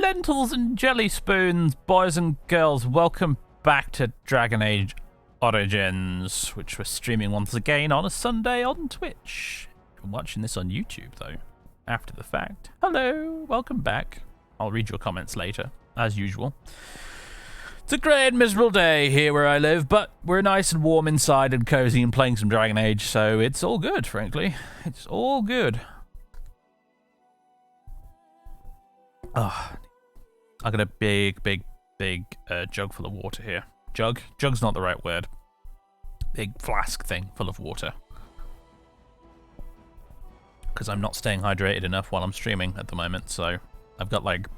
lentils and jelly spoons, boys and girls. Welcome back to Dragon Age Origins, which we're streaming once again on a Sunday on Twitch. I'm watching this on YouTube, though, after the fact. Hello, welcome back. I'll read your comments later, as usual. It's a grey and miserable day here where I live, but we're nice and warm inside and cozy and playing some Dragon Age, so it's all good, frankly. It's all good. Oh, I got a big jug full of water here. Jug's not the right word. Big flask thing full of water. Because I'm not staying hydrated enough while I'm streaming at the moment, so I've got like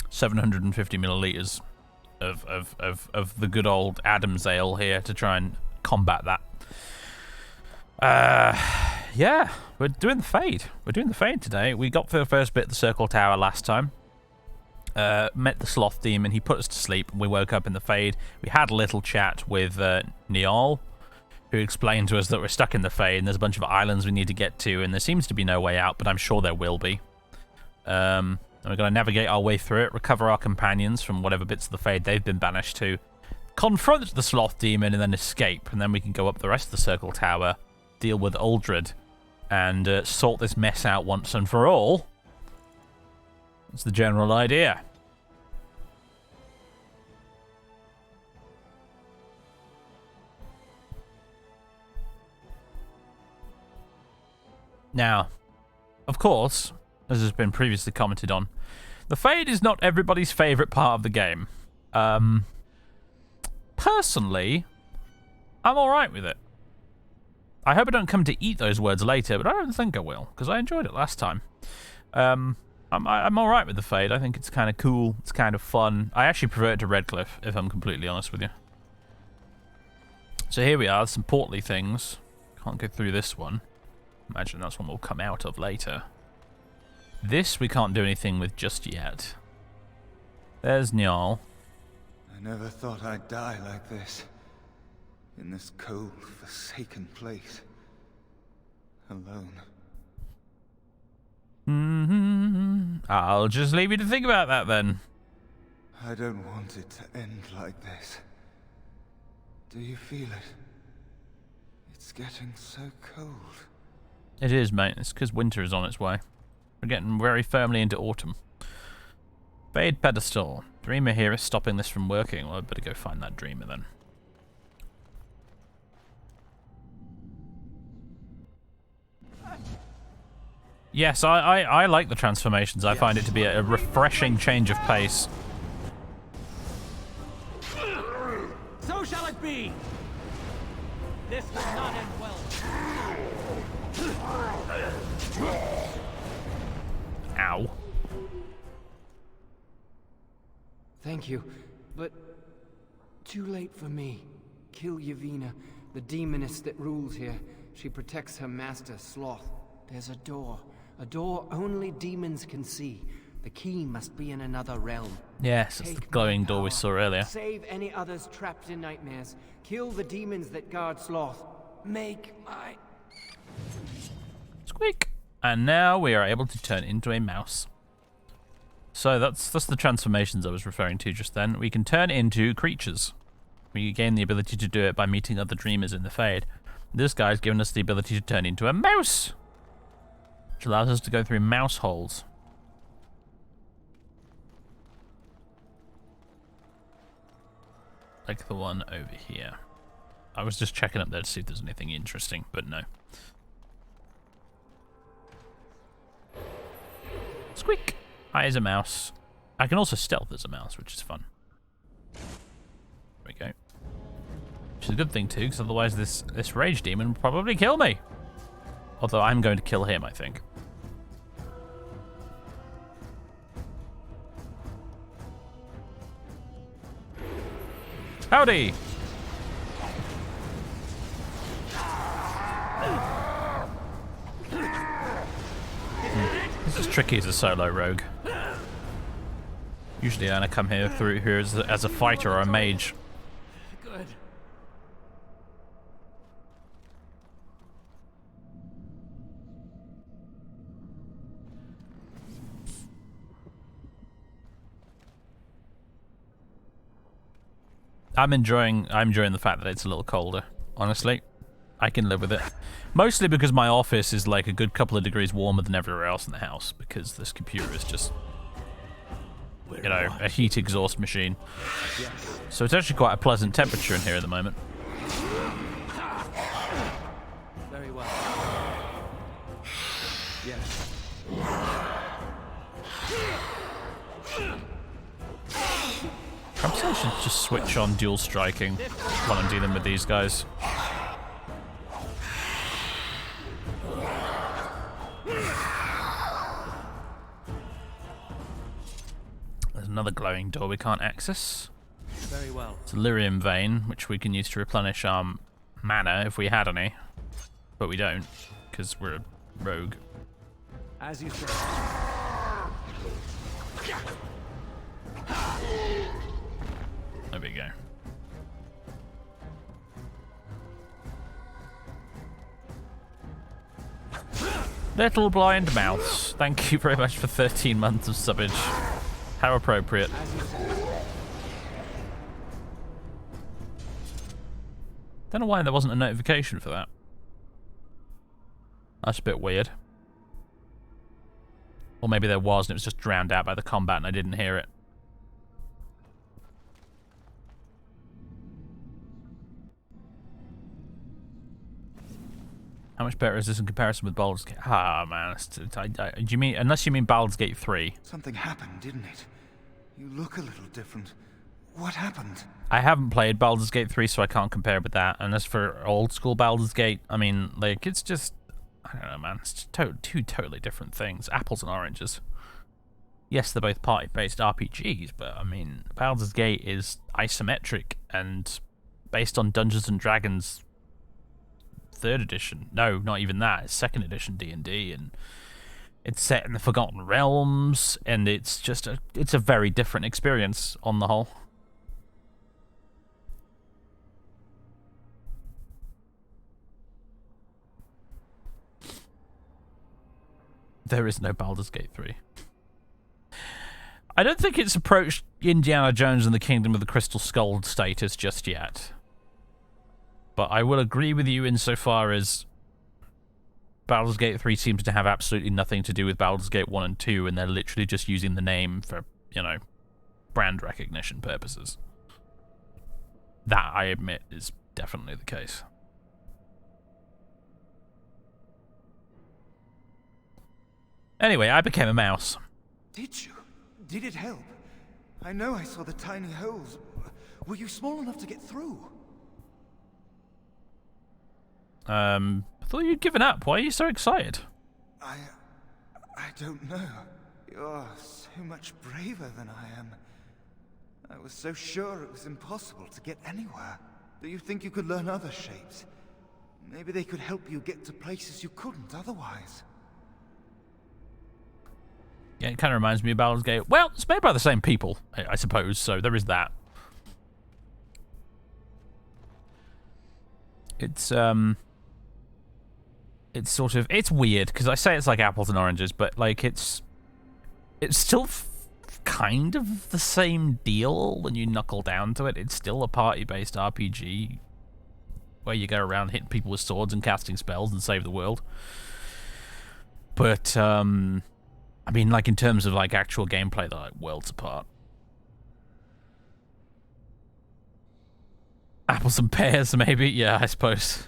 750 milliliters of the good old Adam's ale here to try and combat that. Yeah, we're doing the Fade. We're doing the Fade today. We got through the first bit of the Circle Tower last time. Met the Sloth Demon. He put us to sleep, and we woke up in the Fade. We had a little chat with Niall, who explained to us that we're stuck in the Fade, and there's a bunch of islands we need to get to, and there seems to be no way out, but I'm sure there will be. And we're going to navigate our way through it, recover our companions from whatever bits of the Fade they've been banished to, confront the Sloth Demon, and then escape, and then we can go up the rest of the Circle Tower, deal with Uldred, and sort this mess out once and for all. That's the general idea. Now, of course, as has been previously commented on, the Fade is not everybody's favourite part of the game. Personally, I'm alright with it. I hope I don't come to eat those words later, but I don't think I will, because I enjoyed it last time. I'm alright with the Fade. I think it's kind of cool. It's kind of fun. I actually prefer it to Redcliffe, if I'm completely honest with you. So here we are, some portly things. Can't go through this one. Imagine that's one we'll come out of later. This we can't do anything with just yet. There's Niall. I never thought I'd die like this. In this cold, forsaken place. Alone. I'll just leave you to think about that then. I don't want it to end like this. Do you feel it? It's getting so cold. It is, mate. It's because winter is on its way. We're getting very firmly into autumn. Fade pedestal. Dreamer here is stopping this from working. Well, I'd better go find that Dreamer then. Yes, I like the transformations. I find it to be a refreshing change of pace. So shall it be! This will not end well. Ow. Thank you, but too late for me. Kill Yevina, the demoness that rules here. She protects her master, Sloth. There's a door only demons can see. The key must be in another realm. Yes, it's the glowing door we saw earlier. Save any others trapped in nightmares. Kill the demons that guard Sloth. Make my... Squeak! And now we are able to turn into a mouse. So that's the transformations I was referring to just then. We can turn into creatures. We gain the ability to do it by meeting other dreamers in the Fade. This guy's given us the ability to turn into a mouse, which allows us to go through mouse holes. Like the one over here. I was just checking up there to see if there's anything interesting, but no. Squeak! Hi as a mouse. I can also stealth as a mouse, which is fun. There we go. Which is a good thing too, because otherwise this rage demon will probably kill me. Although I'm going to kill him, I think. Howdy! This is tricky as a solo rogue. Usually I come here as a fighter or a mage. Good. I'm enjoying the fact that it's a little colder. Honestly, I can live with it. Mostly because my office is like a good couple of degrees warmer than everywhere else in the house, because this computer is just, you know, a heat exhaust machine. So it's actually quite a pleasant temperature in here at the moment. Very well. Yes. Perhaps I should just switch on dual striking while I'm dealing with these guys. There's another glowing door we can't access. Very well. It's a lyrium vein, which we can use to replenish our mana if we had any. But we don't, because we're a rogue. As you say. There we go. Little blind mouse. Thank you very much for 13 months of subbage. How appropriate. Don't know why there wasn't a notification for that. That's a bit weird. Or maybe there was and it was just drowned out by the combat and I didn't hear it. How much better is this in comparison with Baldur's Gate? Ah, man. Do you mean, unless you mean Baldur's Gate 3. Something happened, didn't it? You look a little different. What happened? I haven't played Baldur's Gate 3, so I can't compare with that. And as for old school Baldur's Gate, I mean, like, it's just, I don't know, man. It's just two totally different things. Apples and oranges. Yes, they're both party-based RPGs, but, I mean, Baldur's Gate is isometric and based on Dungeons & Dragons 3rd edition. No, not even that. It's 2nd edition D&D, and it's set in the Forgotten Realms, and it's just it's a very different experience on the whole. There is no Baldur's Gate 3. I don't think it's approached Indiana Jones and the Kingdom of the Crystal Skull status just yet. But I will agree with you insofar as Baldur's Gate 3 seems to have absolutely nothing to do with Baldur's Gate 1 and 2, and they're literally just using the name for, you know, brand recognition purposes. That, I admit, is definitely the case. Anyway, I became a mouse. Did you? Did it help? I know I saw the tiny holes. Were you small enough to get through? I thought you'd given up. Why are you so excited? I don't know. You're so much braver than I am. I was so sure it was impossible to get anywhere. Do you think you could learn other shapes? Maybe they could help you get to places you couldn't otherwise. Yeah, it kind of reminds me of Baldur's Gate. Well, it's made by the same people, I suppose, so there is that. It's sort of, it's weird, because I say it's like apples and oranges, but, like, it's still kind of the same deal when you knuckle down to it. It's still a party-based RPG, where you go around hitting people with swords and casting spells and save the world. But, I mean, like, in terms of, like, actual gameplay, they're, like, worlds apart. Apples and pears, maybe? Yeah, I suppose.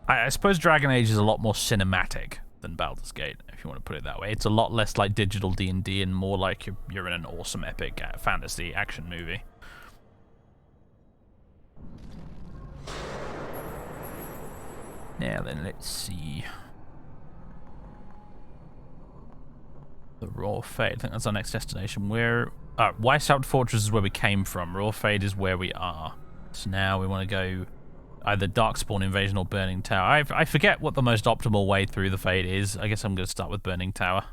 I suppose Dragon Age is a lot more cinematic than Baldur's Gate, if you want to put it that way. It's a lot less like digital D&D and more like you're in an awesome epic fantasy action movie. Now then, let's see. The Raw Fade. I think that's our next destination. Weishaupt Fortress is where we came from. Raw Fade is where we are. So now we want to go either Darkspawn Invasion or Burning Tower. I forget what the most optimal way through the Fade is. I guess I'm going to start with Burning Tower.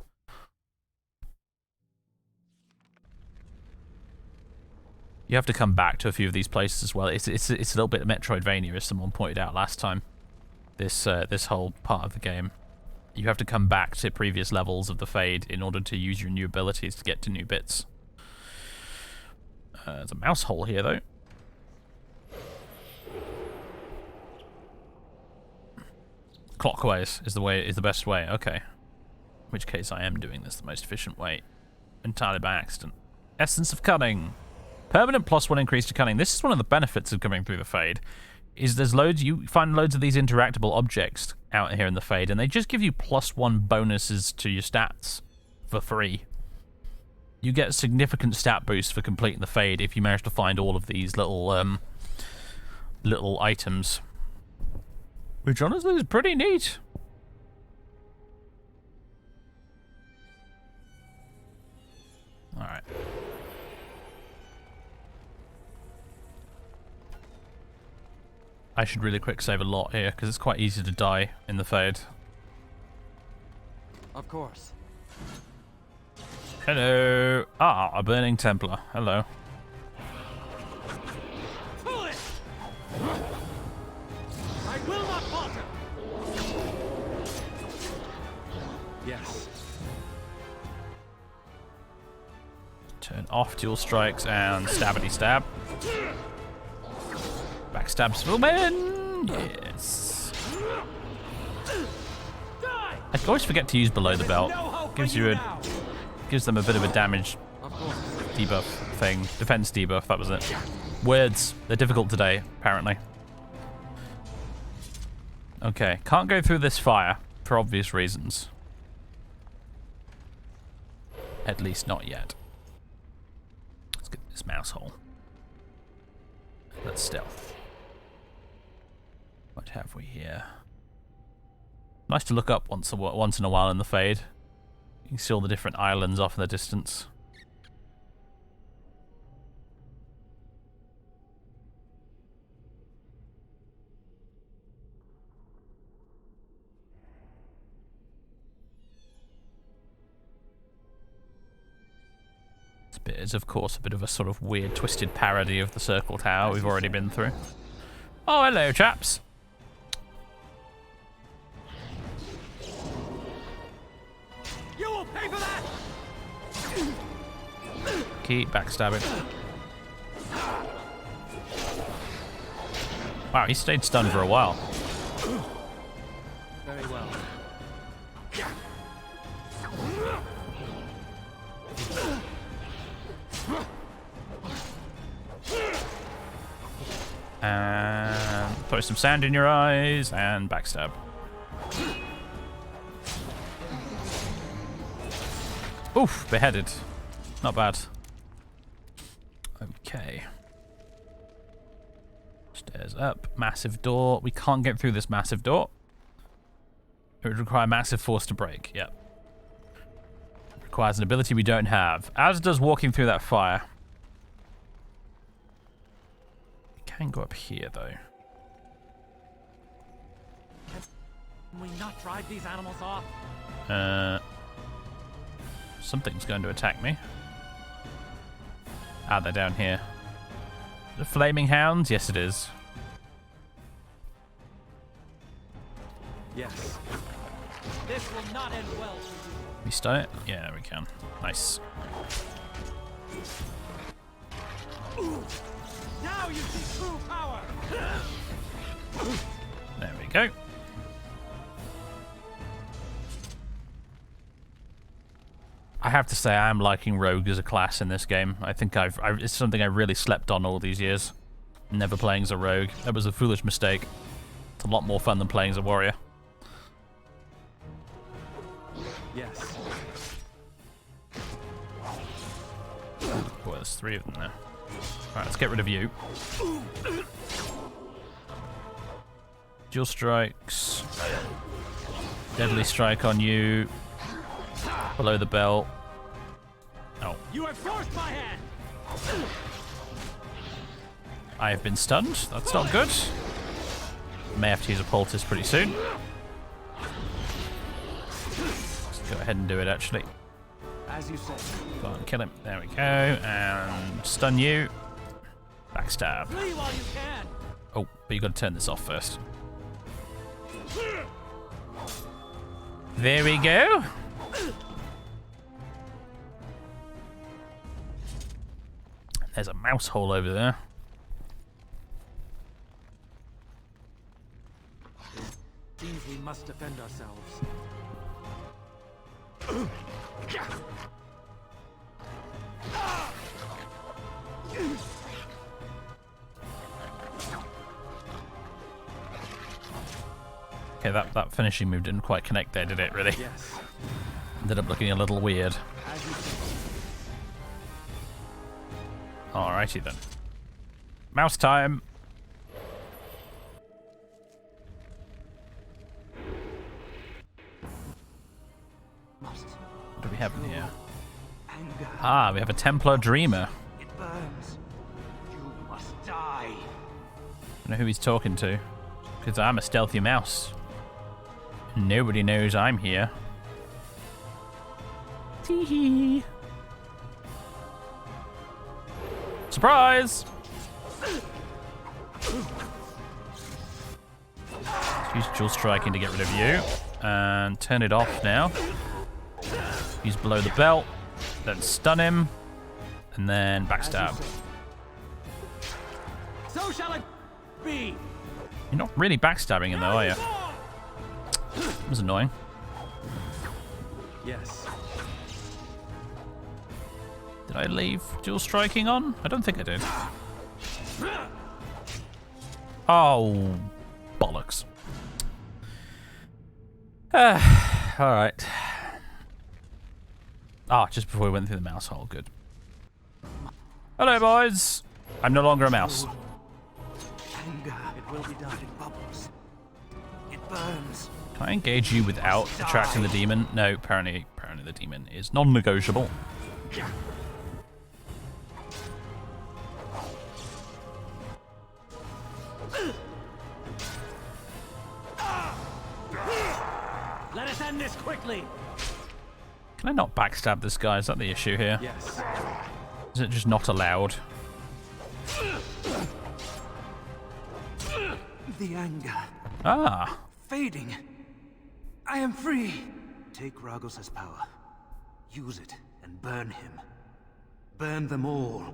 You have to come back to a few of these places as well. It's a little bit of Metroidvania, as someone pointed out last time. This whole part of the game. You have to come back to previous levels of the Fade in order to use your new abilities to get to new bits. There's a mouse hole here, though. Clockwise is the best way. Okay. In which case I am doing this the most efficient way. Entirely by accident. Essence of Cunning. Permanent +1 increase to cunning. This is one of the benefits of coming through the Fade. Is there's loads, you find loads of these interactable objects out here in the Fade, and they just give you +1 bonuses to your stats for free. You get a significant stat boost for completing the Fade if you manage to find all of these little little items. Which honestly is pretty neat. Alright. I should really quick save a lot here, because it's quite easy to die in the Fade. Of course. Hello. Ah, a Burning Templar. Hello. Foolish! I will not falter! Yes. Turn off dual strikes and stabbity stab. Backstabs will win! Yes. I always forget to use below the belt. Gives them a bit of a damage debuff thing. Defense debuff, that was it. Words. They're difficult today, apparently. Okay, can't go through this fire for obvious reasons. At least not yet. Let's get this mouse hole. Let's stealth. What have we here? Nice to look up once in a while in the Fade. You can see all the different islands off in the distance. This bit is, of course, a bit of a sort of weird, twisted parody of the Circle Tower we've already been through. Oh, hello, chaps. You will pay for that! Keep backstabbing. Wow, he stayed stunned for a while. Very well. And throw some sand in your eyes and backstab. Oof, beheaded. Not bad. Okay. Stairs up. Massive door. We can't get through this massive door. It would require massive force to break. Yep. It requires an ability we don't have. As does walking through that fire. We can go up here, though. Can we not drive these animals off? Something's going to attack me. Ah, they're down here. The flaming hounds? Yes, it is. Yes. This will not end well for you. We start it? Yeah, we can. Nice. Now you see true power. There we go. I have to say I am liking Rogue as a class in this game. I think it's something I really slept on all these years. Never playing as a Rogue. That was a foolish mistake. It's a lot more fun than playing as a warrior. Yes. Boy, there's 3 of them there. Alright, let's get rid of you. Dual strikes. Deadly strike on you. Below the belt. Oh. You have forced my hand. I have been stunned. That's not good. May have to use a poultice pretty soon. Let's go ahead and do it, actually. As you say. Go on, kill him. There we go. And stun you. Backstab. Flee while you can. Oh, but you got to turn this off first. There we go. There's a mouse hole over there. Seems we must defend ourselves. Okay, that finishing move didn't quite connect there, did it, really? Yes. Ended up looking a little weird. As you say. Alrighty then. Mouse time! Must. What do we have in here? Anger. Ah, we have a Templar Dreamer. It burns. You must die. I know who he's talking to. Because I'm a stealthy mouse. Nobody knows I'm here. Tee-hee. Surprise! Use dual striking to get rid of you. And turn it off now. Use below the belt. Then stun him. And then backstab. So shall it be. You're not really backstabbing him though, are you? That was annoying. Yes. Did I leave dual striking on? I don't think I did. Oh, bollocks. Alright. Ah, just before we went through the mouse hole, good. Hello, boys. I'm no longer a mouse. Anger. It will be done. It bubbles. It burns. Can I engage you without attracting the demon? No, apparently the demon is non-negotiable. Let us end this quickly. Can I not backstab this guy? Is that the issue here? Yes. Is it just not allowed? The anger. Ah. Fading. I am free. Take Ragos' power. Use it and burn him. Burn them all.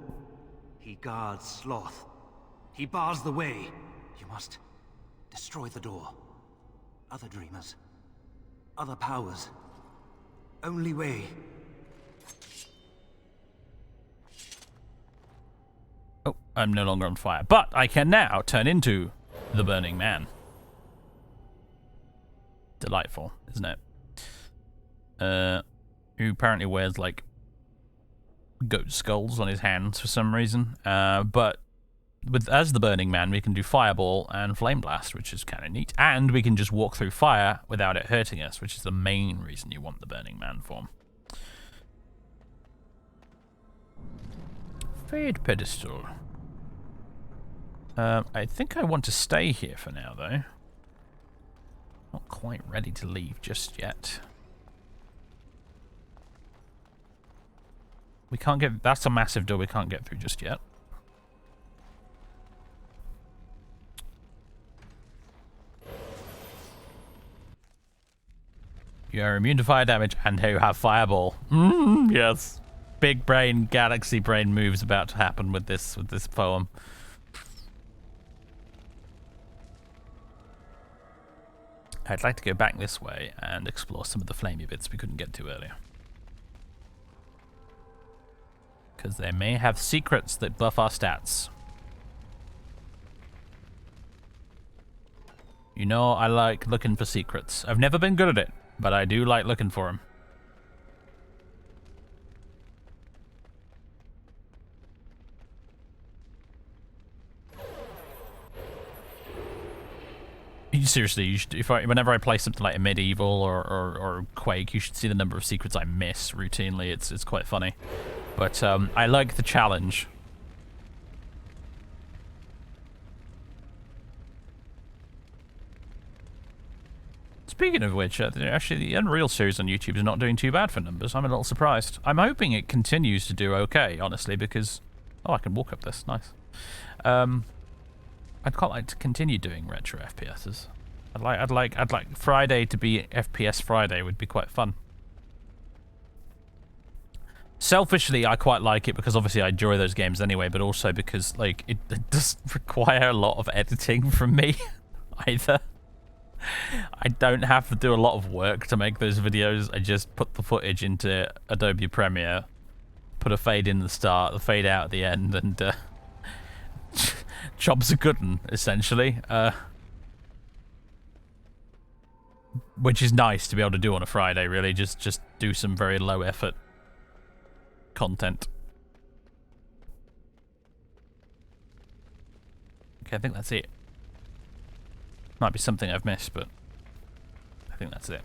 He guards Sloth. He bars the way. You must destroy the door. Other dreamers. Other powers. Only way. Oh, I'm no longer on fire. But I can now turn into the Burning Man. Delightful, isn't it? Who apparently wears, like, goat skulls on his hands for some reason. But as the Burning Man, we can do Fireball and Flame Blast, which is kind of neat. And we can just walk through fire without it hurting us, which is the main reason you want the Burning Man form. Fade Pedestal. I think I want to stay here for now, though. Not quite ready to leave just yet. We can't get... That's a massive door we can't get through just yet. You are immune to fire damage and you have Fireball. Yes. Big brain, galaxy brain moves about to happen with this poem. I'd like to go back this way and explore some of the flamey bits we couldn't get to earlier. Because they may have secrets that buff our stats. You know, I like looking for secrets. I've never been good at it, but I do like looking for them. Seriously, you should, whenever I play something like a Medieval or Quake, you should see the number of secrets I miss routinely. It's quite funny. But I like the challenge. Speaking of which, actually the Unreal series on YouTube is not doing too bad for numbers. I'm a little surprised. I'm hoping it continues to do okay, honestly, because... Oh, I can walk up this. Nice. I'd quite like to continue doing retro FPSs. I'd like Friday to be FPS Friday would be quite fun. Selfishly, I quite like it because obviously I enjoy those games anyway, but also because like it doesn't require a lot of editing from me either. I don't have to do a lot of work to make those videos. I just put the footage into Adobe Premiere, put a fade in the start, the fade out at the end, and job's a good one, essentially. Which is nice to be able to do on a Friday, really. Just do some very low effort content. Okay, I think that's it. Might be something I've missed, but I think that's it.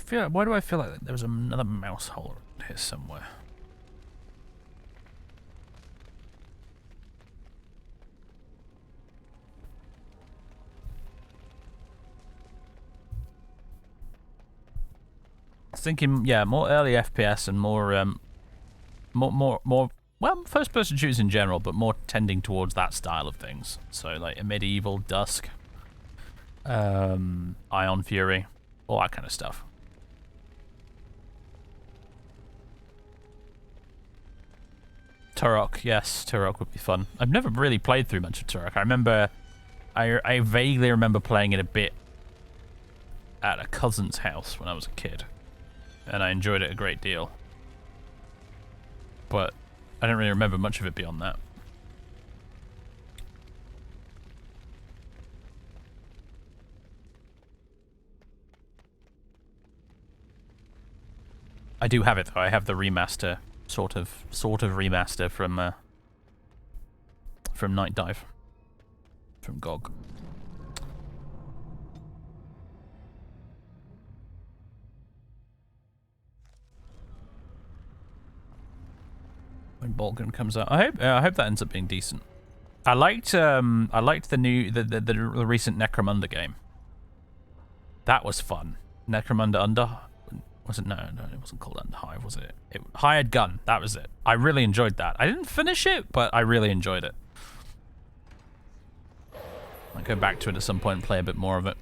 Why do I feel like there was another mouse hole here somewhere? I was thinking, yeah, more early FPS and more, well, first-person shooters in general, but more tending towards that style of things. So, like a medieval, Dusk, Ion Fury, all that kind of stuff. Turok, yes, Turok would be fun. I've never really played through much of Turok. I vaguely remember playing it a bit at a cousin's house when I was a kid, and I enjoyed it a great deal. But I don't really remember much of it beyond that. I do have it though. I have the remaster, sort of remaster from Night Dive, from GOG. When Bolgan comes out, I hope that ends up being decent. I liked the recent Necromunda game. That was fun. Necromunda Under. Was it? No, it wasn't called Underhive, was it? Hired Gun, that was it. I really enjoyed that. I didn't finish it, but I really enjoyed it. I'll go back to it at some point and play a bit more of it.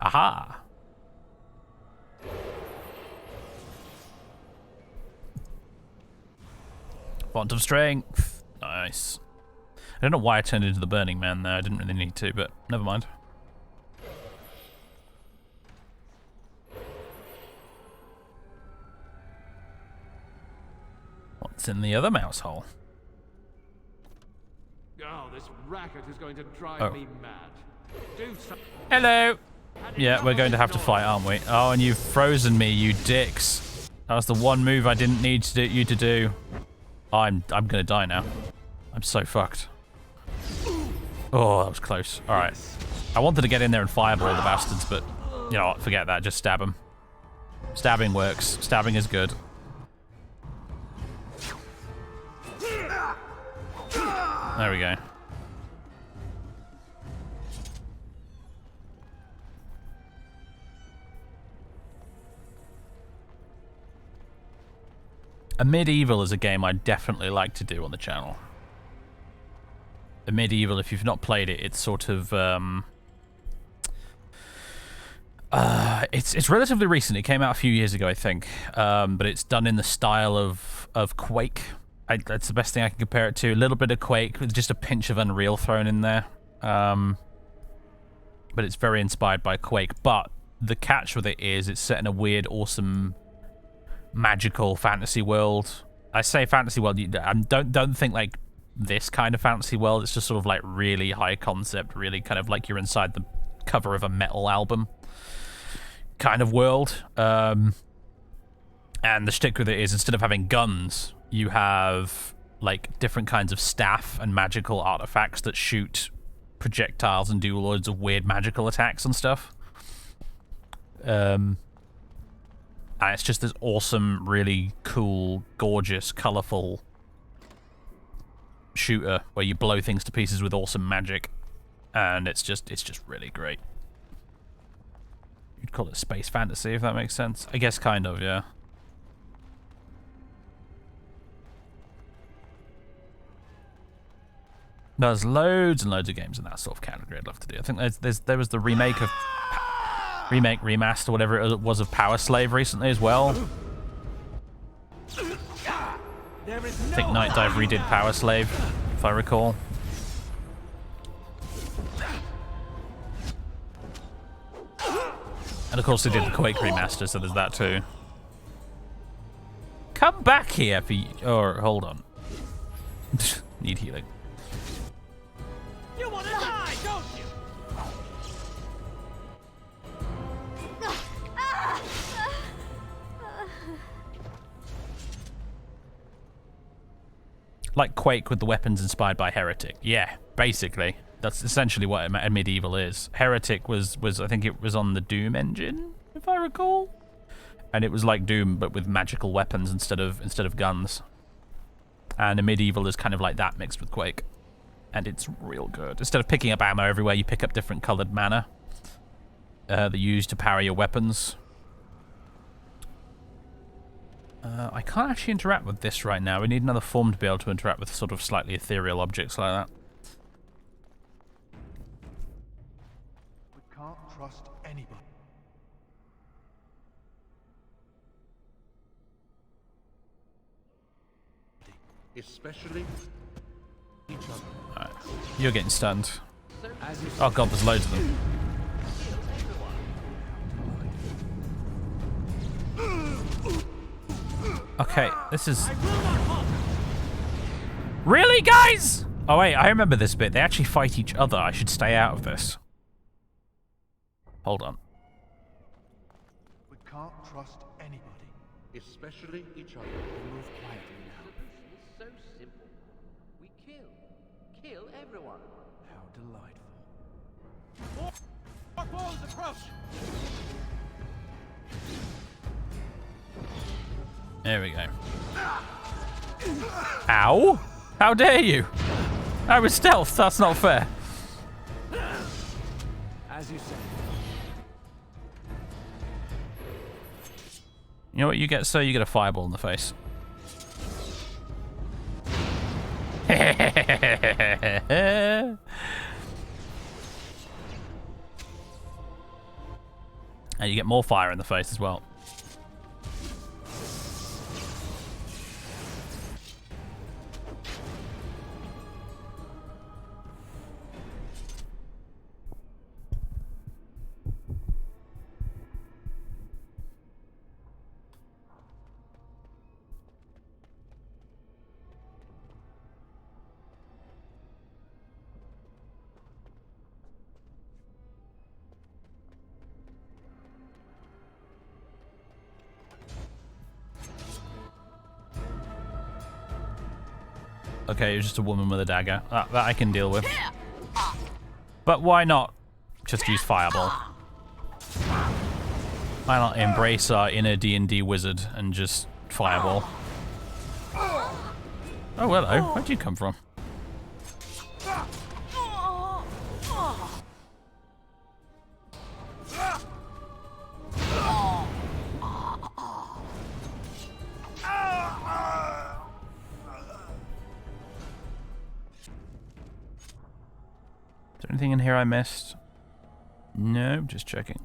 Aha! Font of Strength. Nice. I don't know why I turned into the Burning Man there. I didn't really need to, but never mind. What's in the other mouse hole? Oh, this racket is going to drive me mad. Do something. Hello! Yeah, we're going to have to fight, aren't we? Oh, and you've frozen me, you dicks. That was the one move I didn't need you to do. Oh, I'm gonna die now. I'm so fucked. Oh, that was close. Alright. I wanted to get in there and fireball the bastards, but you know what, forget that, just stab them. Stabbing works. Stabbing is good. There we go. A Medieval is a game I'd definitely like to do on the channel. A Medieval, if you've not played it, it's sort of it's relatively recent. It came out a few years ago, I think, but it's done in the style of Quake. That's the best thing I can compare it to. A little bit of Quake with just a pinch of Unreal thrown in there, but it's very inspired by Quake. But the catch with it is it's set in a weird, awesome, magical fantasy world. I say fantasy world. Don't think like this kind of fantasy world. It's just sort of like really high concept, really kind of like you're inside the cover of a metal album kind of world. And the shtick with it is instead of having guns, you have like different kinds of staff and magical artifacts that shoot projectiles and do loads of weird magical attacks and stuff. And it's just this awesome, really cool, gorgeous, colorful shooter where you blow things to pieces with awesome magic. and it's just really great. You'd call it space fantasy, if that makes sense. I guess kind of, yeah. There's loads and loads of games in that sort of category I'd love to do. I think there was the remake of remaster, whatever it was, of Power Slave recently as well. I think Night Dive redid Power Slave, if I recall. And of course they did the Quake remaster, so there's that too. Come back here for or hold on. Need healing. You want to die, don't you? Like Quake with the weapons inspired by Heretic. Yeah, basically. That's essentially what a medieval is. Heretic was I think it was on the Doom engine, if I recall. And it was like Doom but with magical weapons instead of guns. And a medieval is kind of like that mixed with Quake. And it's real good. Instead of picking up ammo everywhere, you pick up different colored mana that you use to power your weapons. I can't actually interact with this right now. We need another form to be able to interact with sort of slightly ethereal objects like that. We can't trust anybody. Especially each other. Alright. You're getting stunned. Oh god, there's loads of them. Okay, this is... Really, guys? Oh wait, I remember this bit. They actually fight each other. I should stay out of this. Hold on. We can't trust anybody. Especially each other. Move quietly now. It's so simple. We kill. Kill everyone. How delightful. Our balls approach! There we go. Ow! How dare you? I was stealth, that's not fair. As you say. You know what you get, sir? You get a fireball in the face. And you get more fire in the face as well. Okay, you're just a woman with a dagger. That I can deal with. But why not just use fireball? Why not embrace our inner D&D wizard and just fireball? Oh, hello. Where'd you come from? Is there anything in here I missed? No, just checking.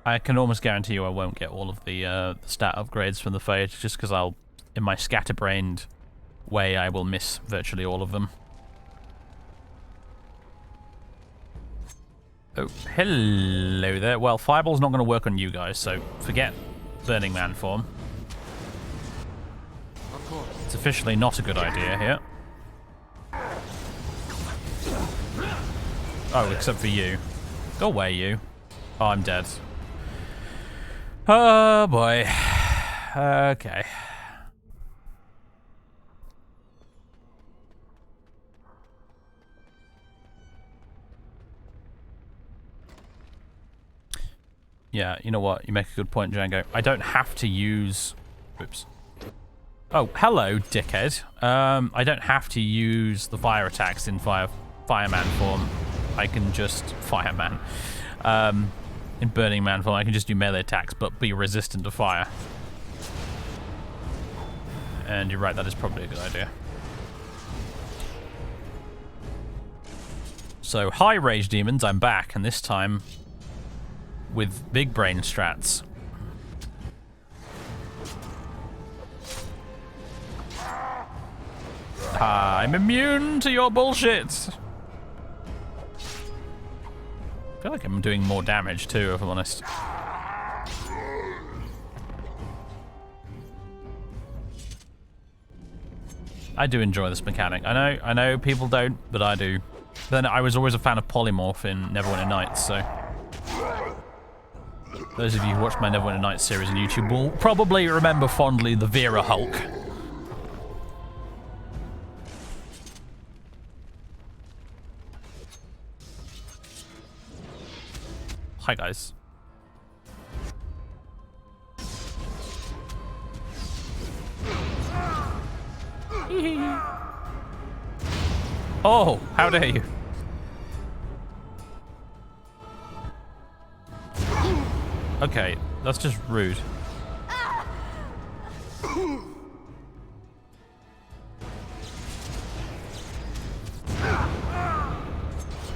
I can almost guarantee you I won't get all of the stat upgrades from the Fade, just because I'll, in my scatterbrained way, I will miss virtually all of them. Oh, hello there. Well, Fireball's not going to work on you guys, so forget Burning Man form. It's officially not a good idea here. Oh, except for you. Go away, you. Oh, I'm dead. Oh, boy. Okay. Yeah, you know what? You make a good point, Django. I don't have to use... Oops. Oh, hello, dickhead. I don't have to use the fire attacks in fireman form. I can just fireman. In burning man form, I can just do melee attacks, but be resistant to fire. And you're right, that is probably a good idea. So, hi Rage Demons, I'm back, and this time with big brain strats. I'm immune to your bullshit! I feel like I'm doing more damage too, if I'm honest. I do enjoy this mechanic. I know people don't, but I do. Then I was always a fan of Polymorph in Neverwinter Nights, so... Those of you who watched my Neverwinter Nights series on YouTube will probably remember fondly the Vera Hulk. Hi, guys. Oh, how dare you? Okay, that's just rude.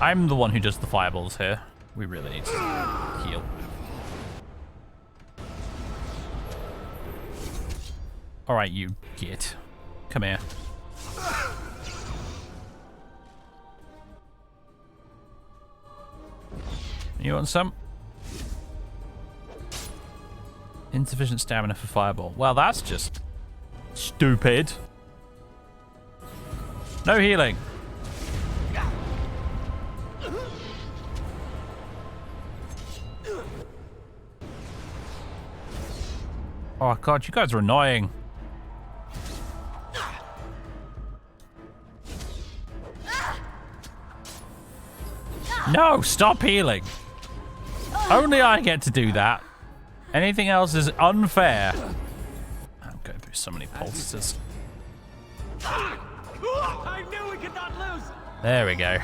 I'm the one who does the fireballs here. We really need to heal. Alright, you git. Come here. You want some? Insufficient stamina for fireball. Well, that's just stupid. No healing. Oh god, you guys are annoying. No, stop healing. Only I get to do that. Anything else is unfair. I'm going through so many pulses. I knew we could not lose. There we go.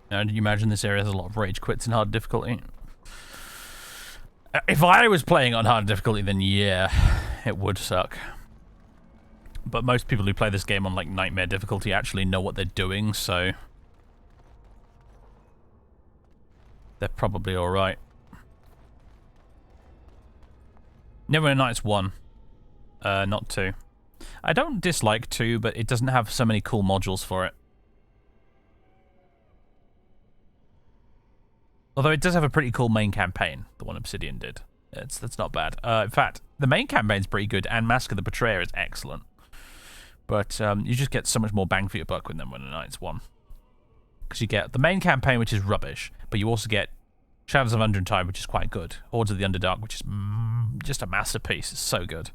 Now, did you imagine this area has a lot of rage quits in hard difficulty? If I was playing on hard difficulty, then yeah, it would suck. But most people who play this game on like nightmare difficulty actually know what they're doing, so they're probably alright. Neverwinter Nights 1, not 2. I don't dislike 2, but it doesn't have so many cool modules for it. Although it does have a pretty cool main campaign, the one Obsidian did. That's not bad. In fact, the main campaign's pretty good, and Mask of the Betrayer is excellent. But you just get so much more bang for your buck with Neverwinter Nights 1. Because you get the main campaign, which is rubbish, but you also get Shadows of Undertide, which is quite good. Hordes of the Underdark, which is just a masterpiece. It's so good.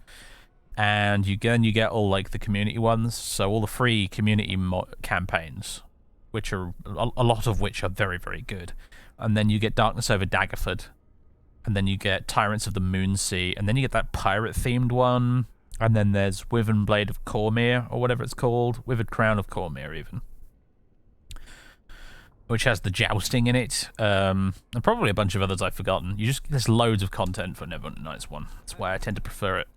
And you get all like the community ones, so all the free community campaigns, which are a lot of which are very, very good. And then you get Darkness over Daggerford, and then you get Tyrants of the Moonsea, and then you get that pirate-themed one, and then there's Wyvern Blade of Cormyr, or whatever it's called, Withered Crown of Cormyr, even, which has the jousting in it, and probably a bunch of others I've forgotten. There's loads of content for Neverwinter Nights 1. That's why I tend to prefer it.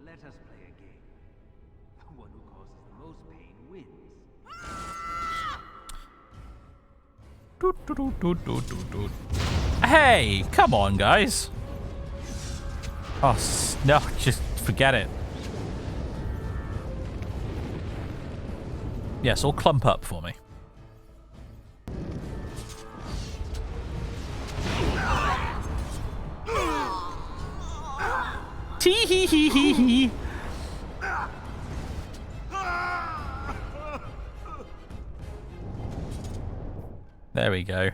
Let us play a game. The one who causes the most pain wins. Hey, come on, guys. Oh, no, just forget it. Yes, all clump up for me. Tee hee hee hee hee. There we go.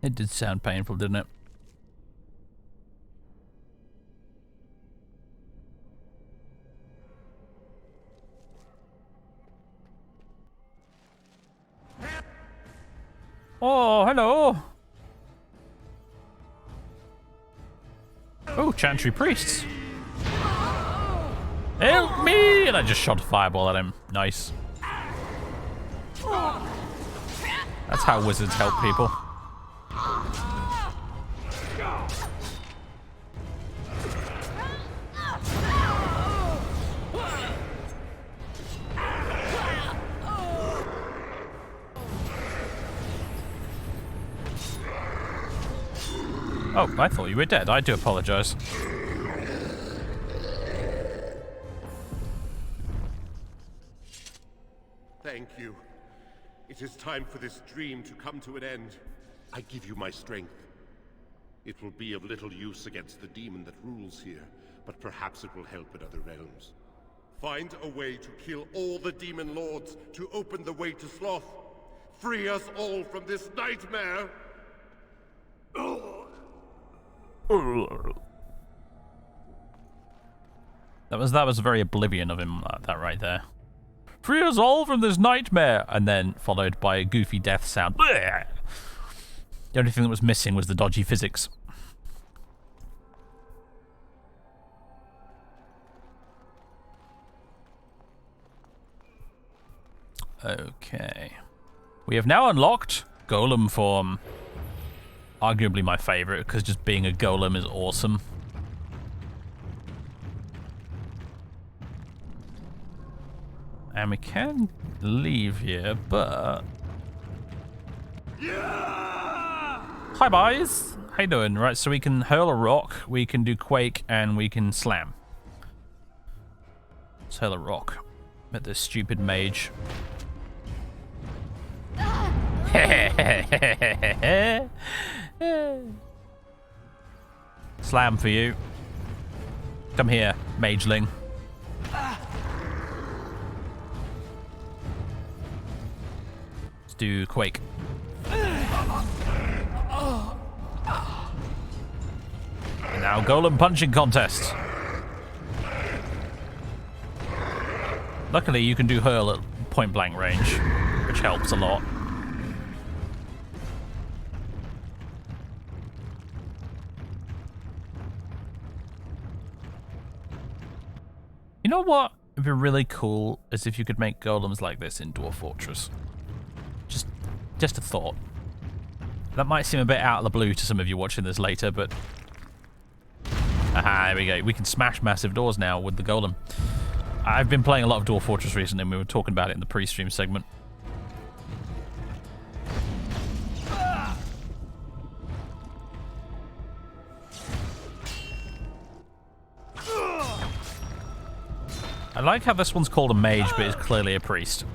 It did sound painful, didn't it? Oh, hello. Oh, Chantry Priests. Help me! And I just shot a fireball at him. Nice. That's how wizards help people. Oh, I thought you were dead. I do apologize. Thank you. It is time for this dream to come to an end. I give you my strength. It will be of little use against the demon that rules here, but perhaps it will help in other realms. Find a way to kill all the demon lords to open the way to Sloth. Free us all from this nightmare! That was very Oblivion of him, that right there. Free us all from this nightmare! And then followed by a goofy death sound. The only thing that was missing was the dodgy physics. Okay. We have now unlocked Golem form. Arguably my favorite, because just being a golem is awesome. And we can leave here, but... Yeah! Hi, boys! How you doing? Right, so we can hurl a rock, we can do quake, and we can slam. Let's hurl a rock at this stupid mage. Slam for you. Come here, mageling. Let's do quake. And now golem punching contest. Luckily you can do hurl at point blank range, which helps a lot. You know what would be really cool is if you could make golems like this in Dwarf Fortress. Just a thought. That might seem a bit out of the blue to some of you watching this later, but... Aha, there we go. We can smash massive doors now with the golem. I've been playing a lot of Dwarf Fortress recently, and we were talking about it in the pre-stream segment. I like how this one's called a mage, but is clearly a priest.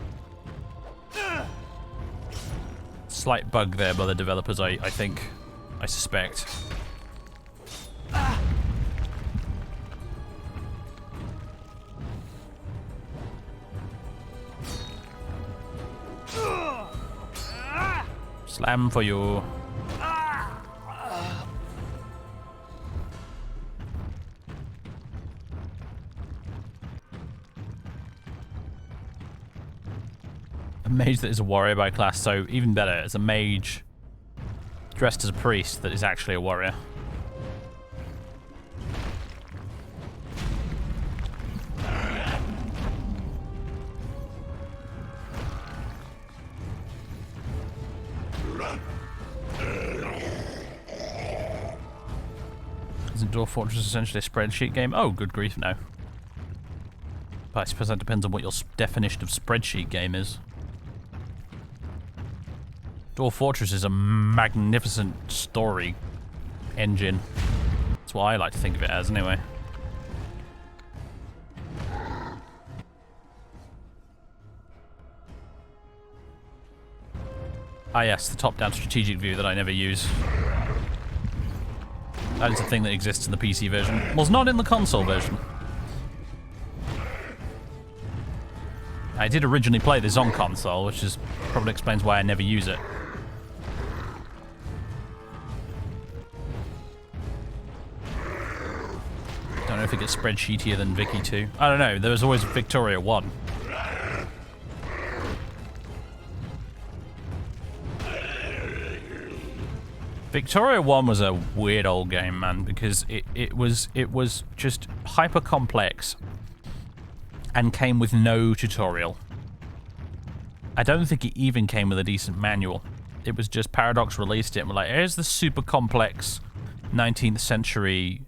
Slight bug there by the developers, I think. I suspect. Slam for you. A mage that is a warrior by class, so even better, it's a mage dressed as a priest that is actually a warrior. Isn't Dwarf Fortress essentially a spreadsheet game? Oh, good grief, no. But I suppose that depends on what your definition of spreadsheet game is. Dwarf Fortress is a magnificent story engine. That's what I like to think of it as, anyway. Ah yes, the top-down strategic view that I never use. That is a thing that exists in the PC version. Well, it's not in the console version. I did originally play this on console, which is probably explains why I never use it. Don't know if it gets spreadsheetier than Vicky 2. I don't know. There was always Victoria 1. Victoria 1 was a weird old game, man, because it was just hyper complex and came with no tutorial. I don't think it even came with a decent manual. It was just Paradox released it and were like, here's the super complex 19th century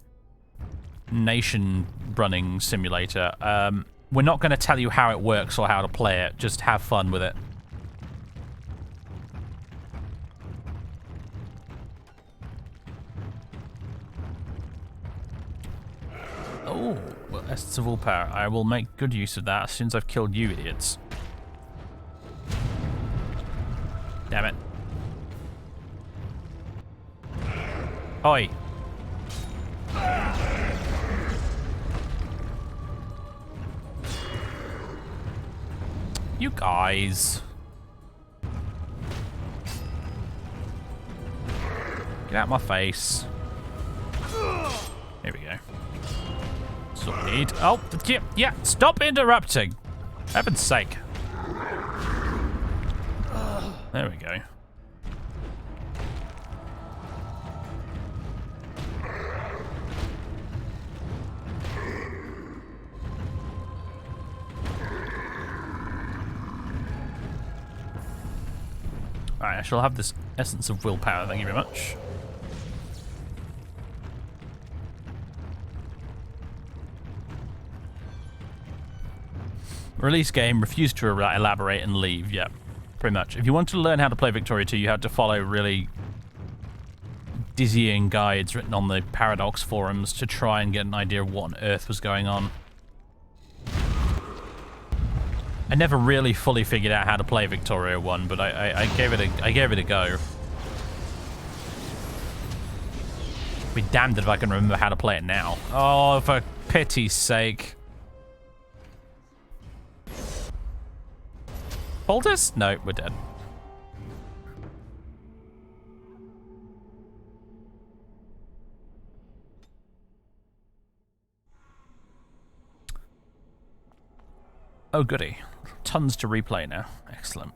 nation running simulator. We're not going to tell you how it works or how to play it. Just have fun with it. Oh, well, essence of all power. I will make good use of that as soon as I've killed you idiots. Damn it. Oi. You guys. Get out of my face. Here we go. That's what we need. Oh, yeah, stop interrupting. For heaven's sake. There we go. Alright, I shall have this essence of willpower, thank you very much. Release game, refuse to elaborate and leave, yeah. Pretty much. If you want to learn how to play Victoria 2, you had to follow really dizzying guides written on the Paradox forums to try and get an idea of what on earth was going on. I never really fully figured out how to play Victoria 1, but I gave it a go. Be damned if I can remember how to play it now. Oh, for pity's sake. Poultice? No, we're dead. Oh, goody. Tons to replay now. Excellent.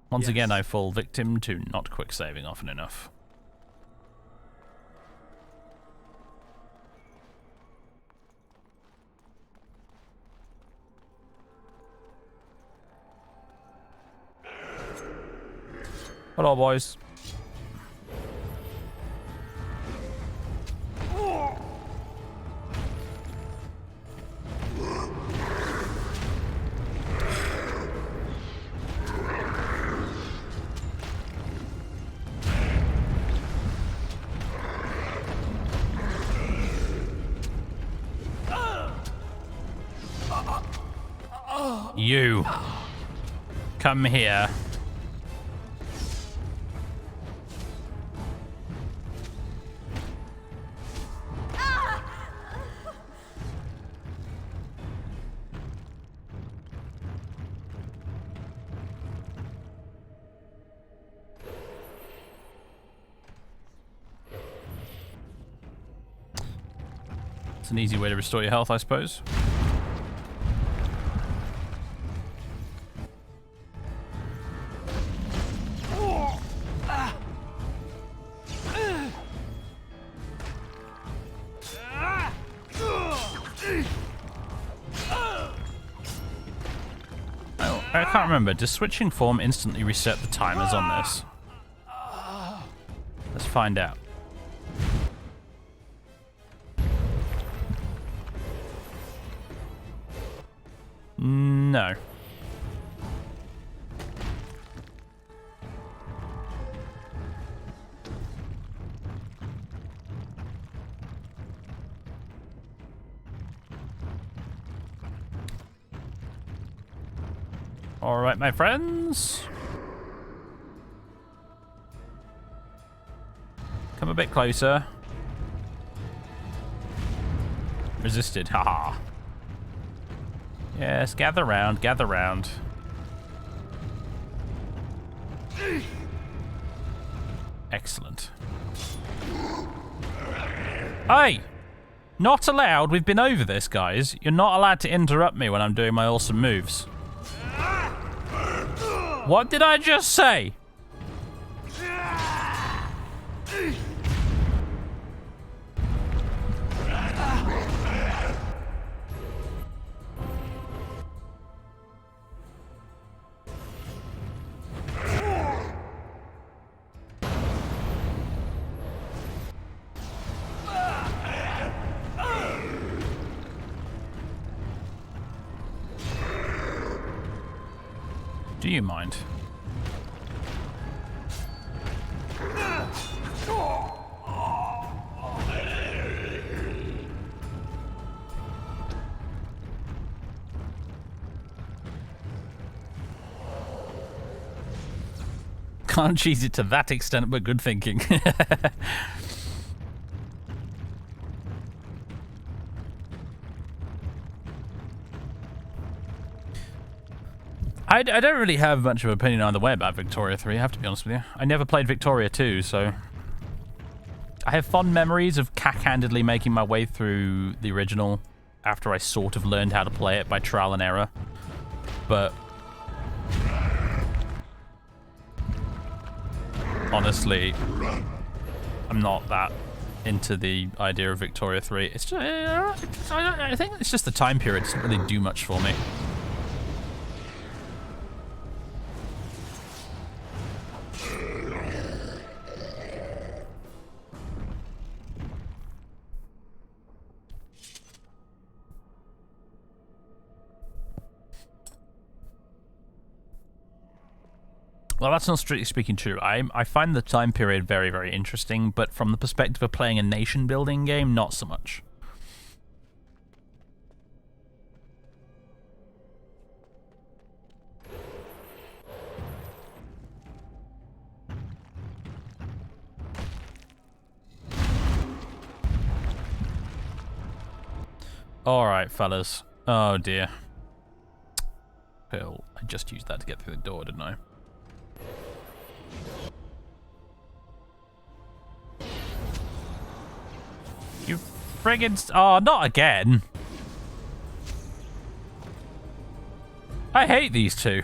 Once again, I fall victim to not quick saving often enough. Hello, boys. You. Come here. It's an easy way to restore your health, I suppose. I can't remember. Does switching form instantly reset the timers on this? Let's find out. No. All right, my friends. Come a bit closer. Resisted, haha. Yes, gather round, gather round. Excellent. Hey! Not allowed. We've been over this, guys. You're not allowed to interrupt me when I'm doing my awesome moves. What did I just say? Do you mind? Can't cheese it to that extent, but good thinking. I don't really have much of an opinion either way about Victoria 3, I have to be honest with you. I never played Victoria 2, so... I have fond memories of cack-handedly making my way through the original after I sort of learned how to play it by trial and error. But... honestly, I'm not that into the idea of Victoria 3. It's just... I think it's just the time period doesn't really do much for me. Well, that's not strictly speaking true. I find the time period very, very interesting, but from the perspective of playing a nation-building game, not so much. Alright, fellas. Oh, dear. Pill. I just used that to get through the door, didn't I? You friggin' oh, not again. I hate these two.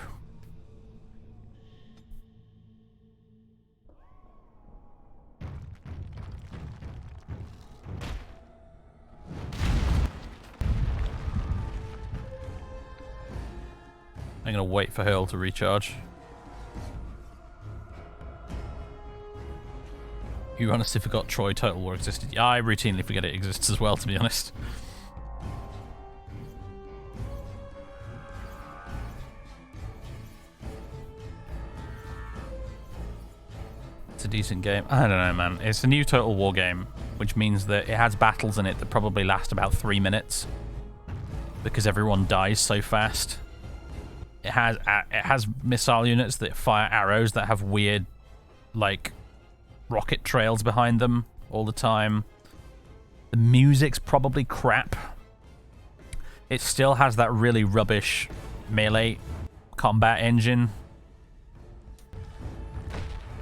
I'm gonna wait for Hurl to recharge. You honestly forgot Troy Total War existed. Yeah, I routinely forget it exists as well, to be honest. It's a decent game. I don't know, man. It's a new Total War game, which means that it has battles in it that probably last about 3 minutes because everyone dies so fast. It has missile units that fire arrows that have weird, like, rocket trails behind them all the time. The music's probably crap. It still has that really rubbish melee combat engine.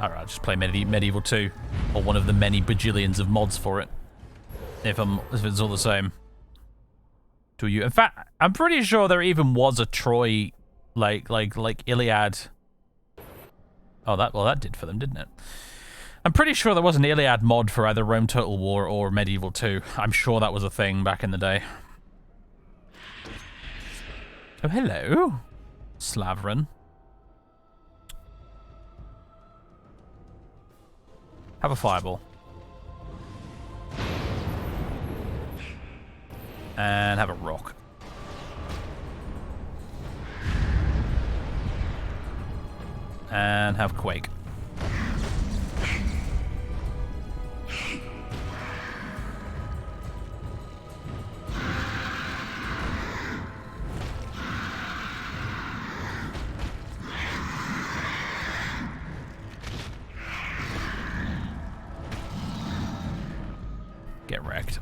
Alright, I'll just play Medieval 2, or one of the many bajillions of mods for it. If it's all the same. To you. In fact, I'm pretty sure there even was a Troy like Iliad. Oh, that did for them, didn't it? I'm pretty sure there was an Iliad mod for either Rome Total War or Medieval 2. I'm sure that was a thing back in the day. Oh, hello, Slavren. Have a fireball. And have a rock. And have Quake. Get wrecked.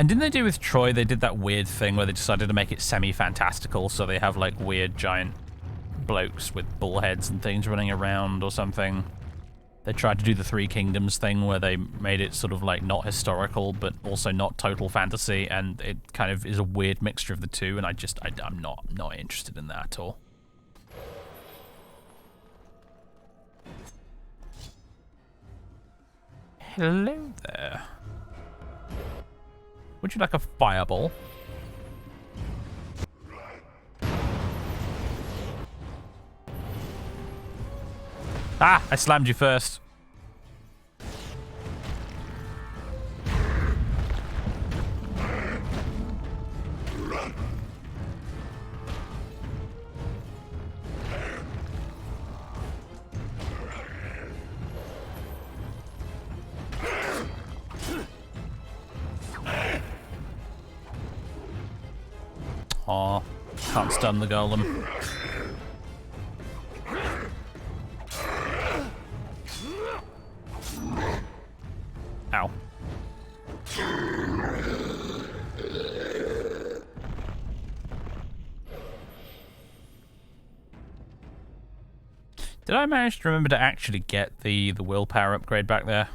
And didn't they do with Troy, they did that weird thing where they decided to make it semi-fantastical, so they have like weird giant blokes with bull heads and things running around or something. They tried to do the Three Kingdoms thing where they made it sort of like not historical but also not total fantasy, and it kind of is a weird mixture of the two, and I'm not interested in that at all. Hello there. Would you like a fireball? Ah, I slammed you first. Aw, can't stun the golem. Ow. Did I manage to remember to actually get the willpower upgrade back there?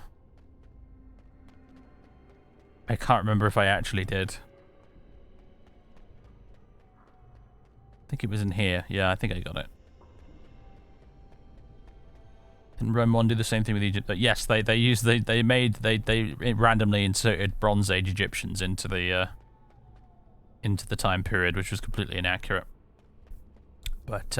I can't remember if I actually did. I think it was in here. Yeah, I think I got it. Didn't Rome 1 do the same thing with Egypt? But yes, they randomly inserted Bronze Age Egyptians into the time period, which was completely inaccurate. But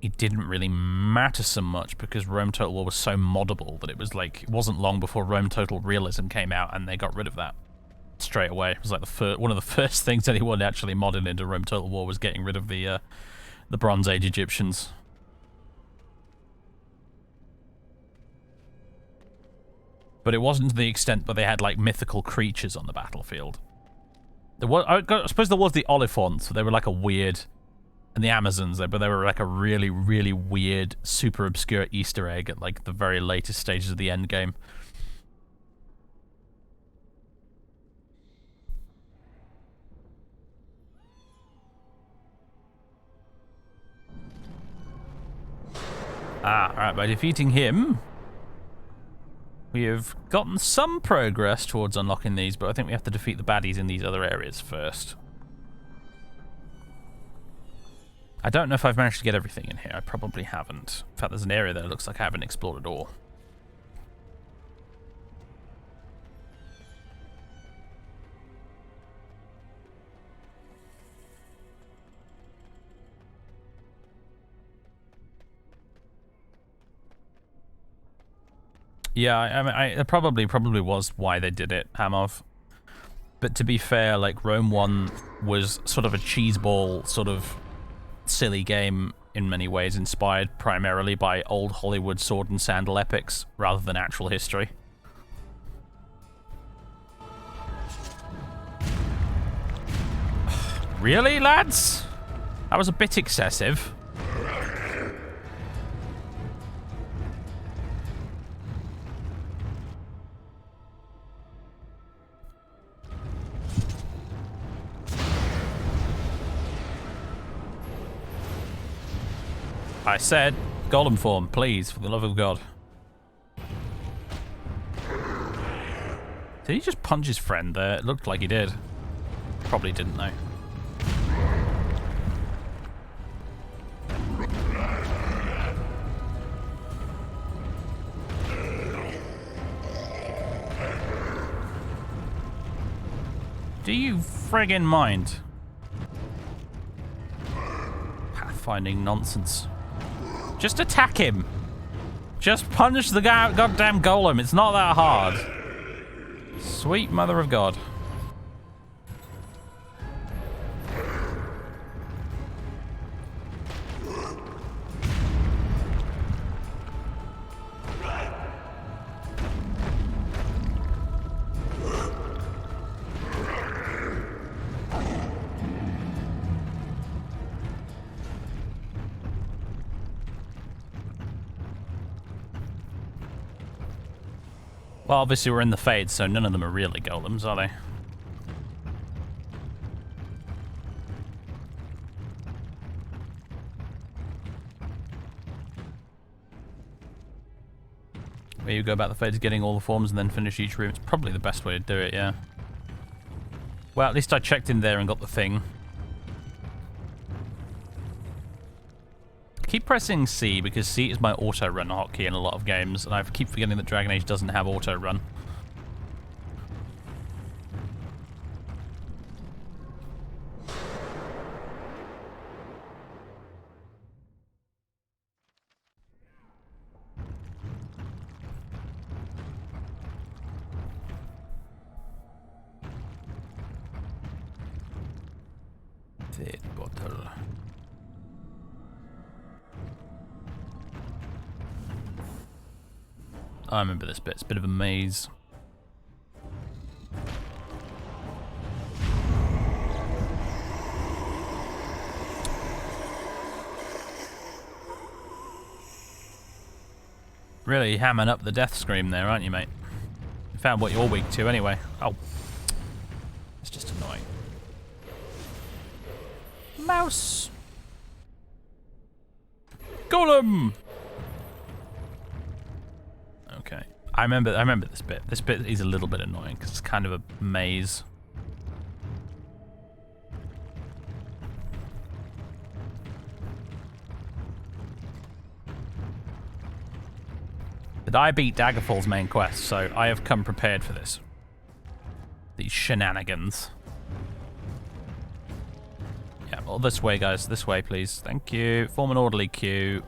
it didn't really matter so much because Rome Total War was so moddable that it was like, it wasn't long before Rome Total Realism came out and they got rid of that straight away. It was like one of the first things anyone actually modded into Rome Total War was getting rid of the Bronze Age Egyptians. But it wasn't to the extent that they had like mythical creatures on the battlefield. There was, I suppose there was the Oliphants, they were like a weird, and the Amazons, but they were like a really, really weird, super obscure Easter egg at like the very latest stages of the end game. Ah, alright, by defeating him, we have gotten some progress towards unlocking these, but I think we have to defeat the baddies in these other areas first. I don't know if I've managed to get everything in here. I probably haven't. In fact, there's an area that looks like I haven't explored at all. Yeah, I mean, it probably was why they did it, Hamov. But to be fair, like, Rome 1 was sort of a cheeseball, sort of silly game in many ways, inspired primarily by old Hollywood sword and sandal epics rather than actual history. Really, lads? That was a bit excessive. I said, golem form, please, for the love of God. Did he just punch his friend there? It looked like he did. Probably didn't, though. Do you friggin' mind? Pathfinding nonsense. Just attack him. Just punch the goddamn golem. It's not that hard. Sweet mother of God. Well, obviously we're in the Fade, so none of them are really golems, are they? Where you go about the Fade is getting all the forms and then finish each room. It's probably the best way to do it, yeah. Well, at least I checked in there and got the thing. Keep pressing C because C is my auto run hotkey in a lot of games, and I keep forgetting that Dragon Age doesn't have auto run. Bottle. I remember this bit. It's a bit of a maze. Really hamming up the death scream there, aren't you, mate? You found what you're weak to anyway. Oh. It's just annoying. Mouse! Golem! Okay. I remember this bit. This bit is a little bit annoying because it's kind of a maze. But I beat Daggerfall's main quest, so I have come prepared for this. These shenanigans. Yeah, well, this way, guys. This way, please. Thank you. Form an orderly queue.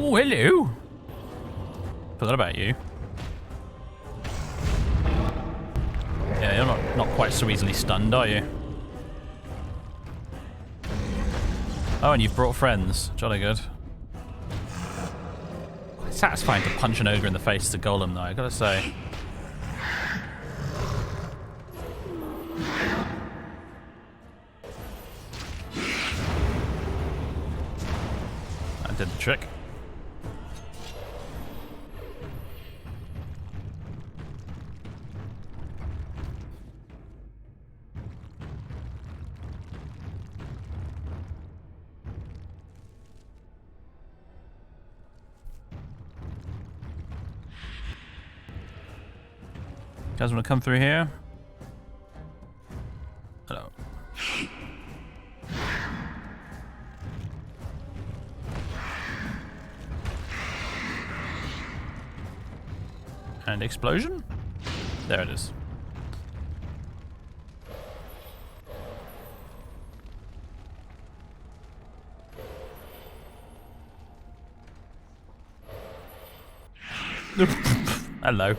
Oh, hello. Forgot about you. Yeah, you're not quite so easily stunned, are you? Oh, and you've brought friends. Jolly good. Quite satisfying to punch an ogre in the face as a golem, though, I gotta say. That did the trick. Guys want to come through here? Hello. And explosion? There it is. Hello.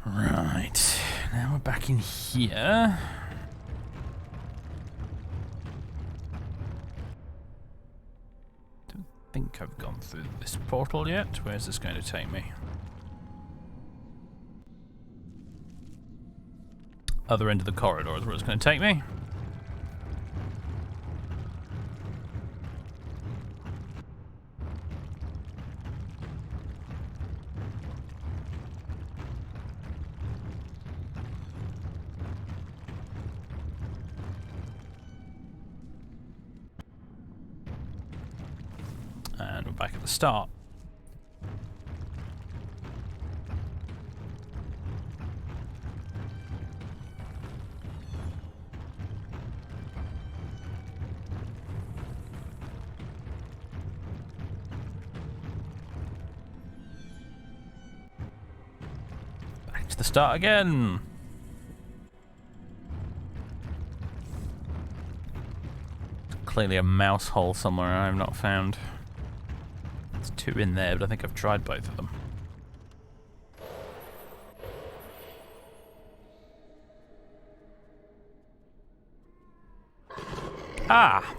Right, now we're back in here. Don't think I've gone through this portal yet. Where's this going to take me? Other end of the corridor is where it's going to take me. And we're back at the start. Back to the start again. Clearly a mouse hole somewhere I have not found. There's 2 in there, but I think I've tried both of them. Ah!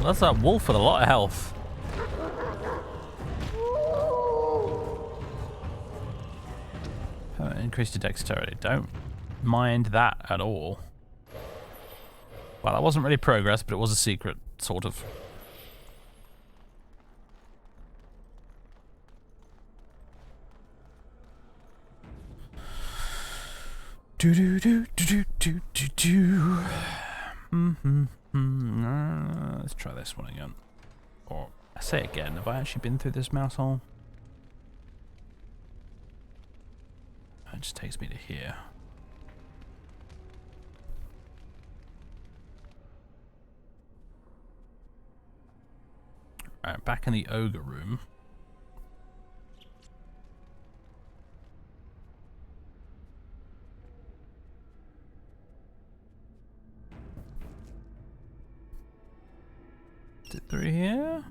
That's that wolf with a lot of health. Increased dexterity. Don't mind that at all. Well, that wasn't really progress, but it was a secret, sort of. Do do do do do do do. Let's try this one again. Or I say again. Have I actually been through this mouse hole? It just takes me to here. Alright, back in the ogre room. Is it through here?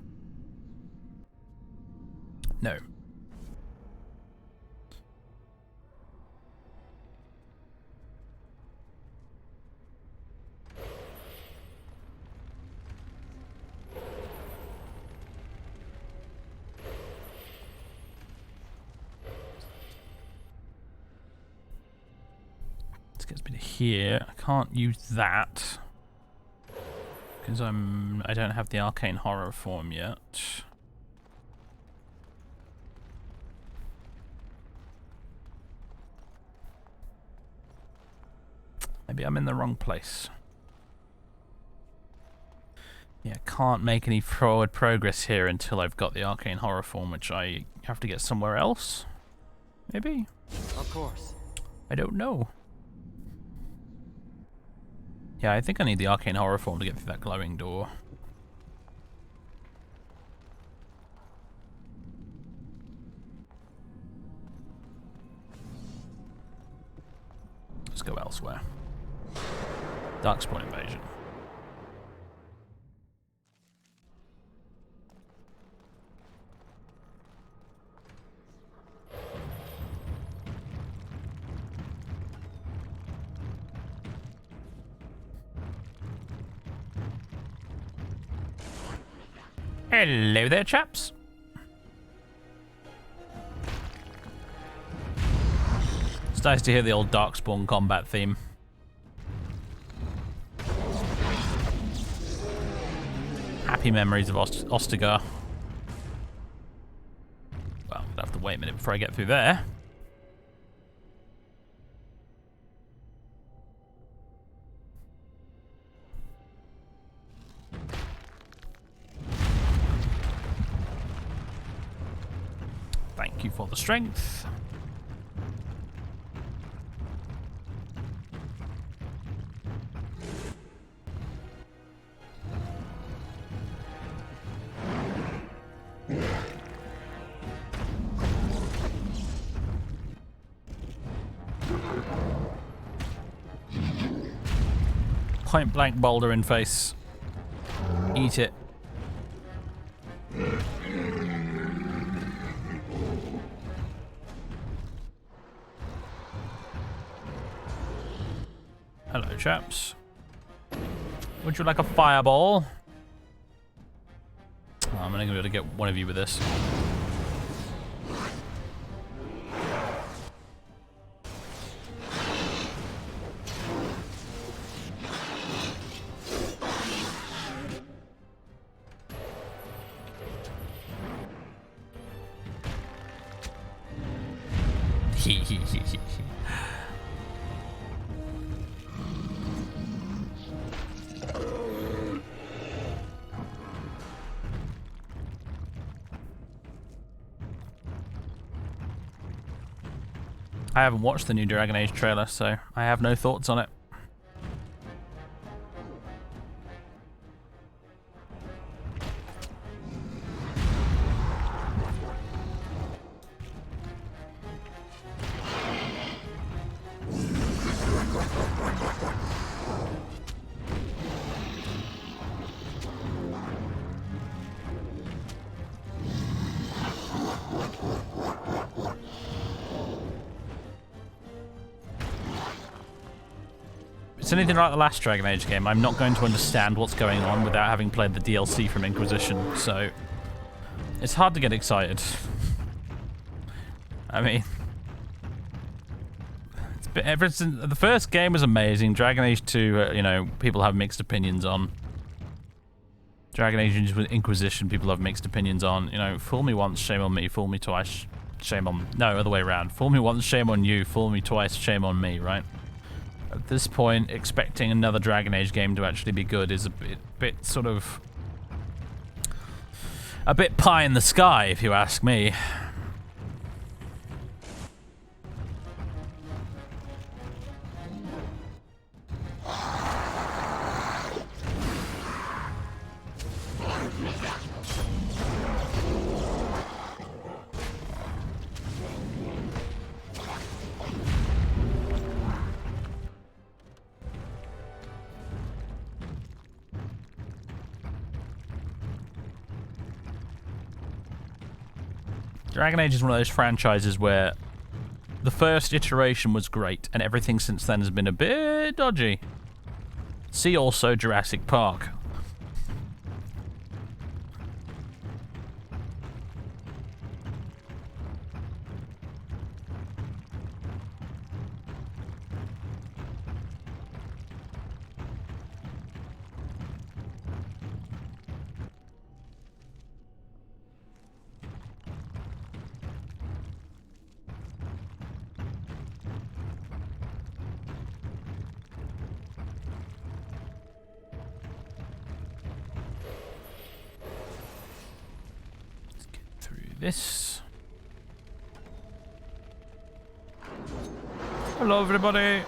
No. Gets me to here. I can't use that because I don't have the Arcane Horror form yet. Maybe I'm in the wrong place. Yeah, can't make any forward progress here until I've got the Arcane Horror form, which I have to get somewhere else. Maybe? Of course. I don't know. Yeah, I think I need the Arcane Horror form to get through that glowing door. Let's go elsewhere. Darkspawn Invasion. Hello there, chaps. It's nice to hear the old Darkspawn combat theme. Happy memories of Ostagar. Well, I'm gonna have to wait a minute before I get through there. Thank you for the strength. Point blank boulder in face. Eat it. Hello, chaps. Would you like a fireball? Oh, I'm only going to be able to get one of you with this. I haven't watched the new Dragon Age trailer, so I have no thoughts on it. If it's anything like the last Dragon Age game, I'm not going to understand what's going on without having played the DLC from Inquisition, so it's hard to get excited. I mean, it's been, ever since the first game was amazing. Dragon Age 2, you know, people have mixed opinions on. Dragon Age Inquisition, people have mixed opinions on. You know, fool me once, shame on me. Fool me twice, shame on... No, other way around. Fool me once, shame on you. Fool me twice, shame on me, right? At this point, expecting another Dragon Age game to actually be good is a bit sort of... a bit pie in the sky, if you ask me. Dragon Age is one of those franchises where the first iteration was great, and everything since then has been a bit dodgy. See also Jurassic Park. This. Hello, everybody.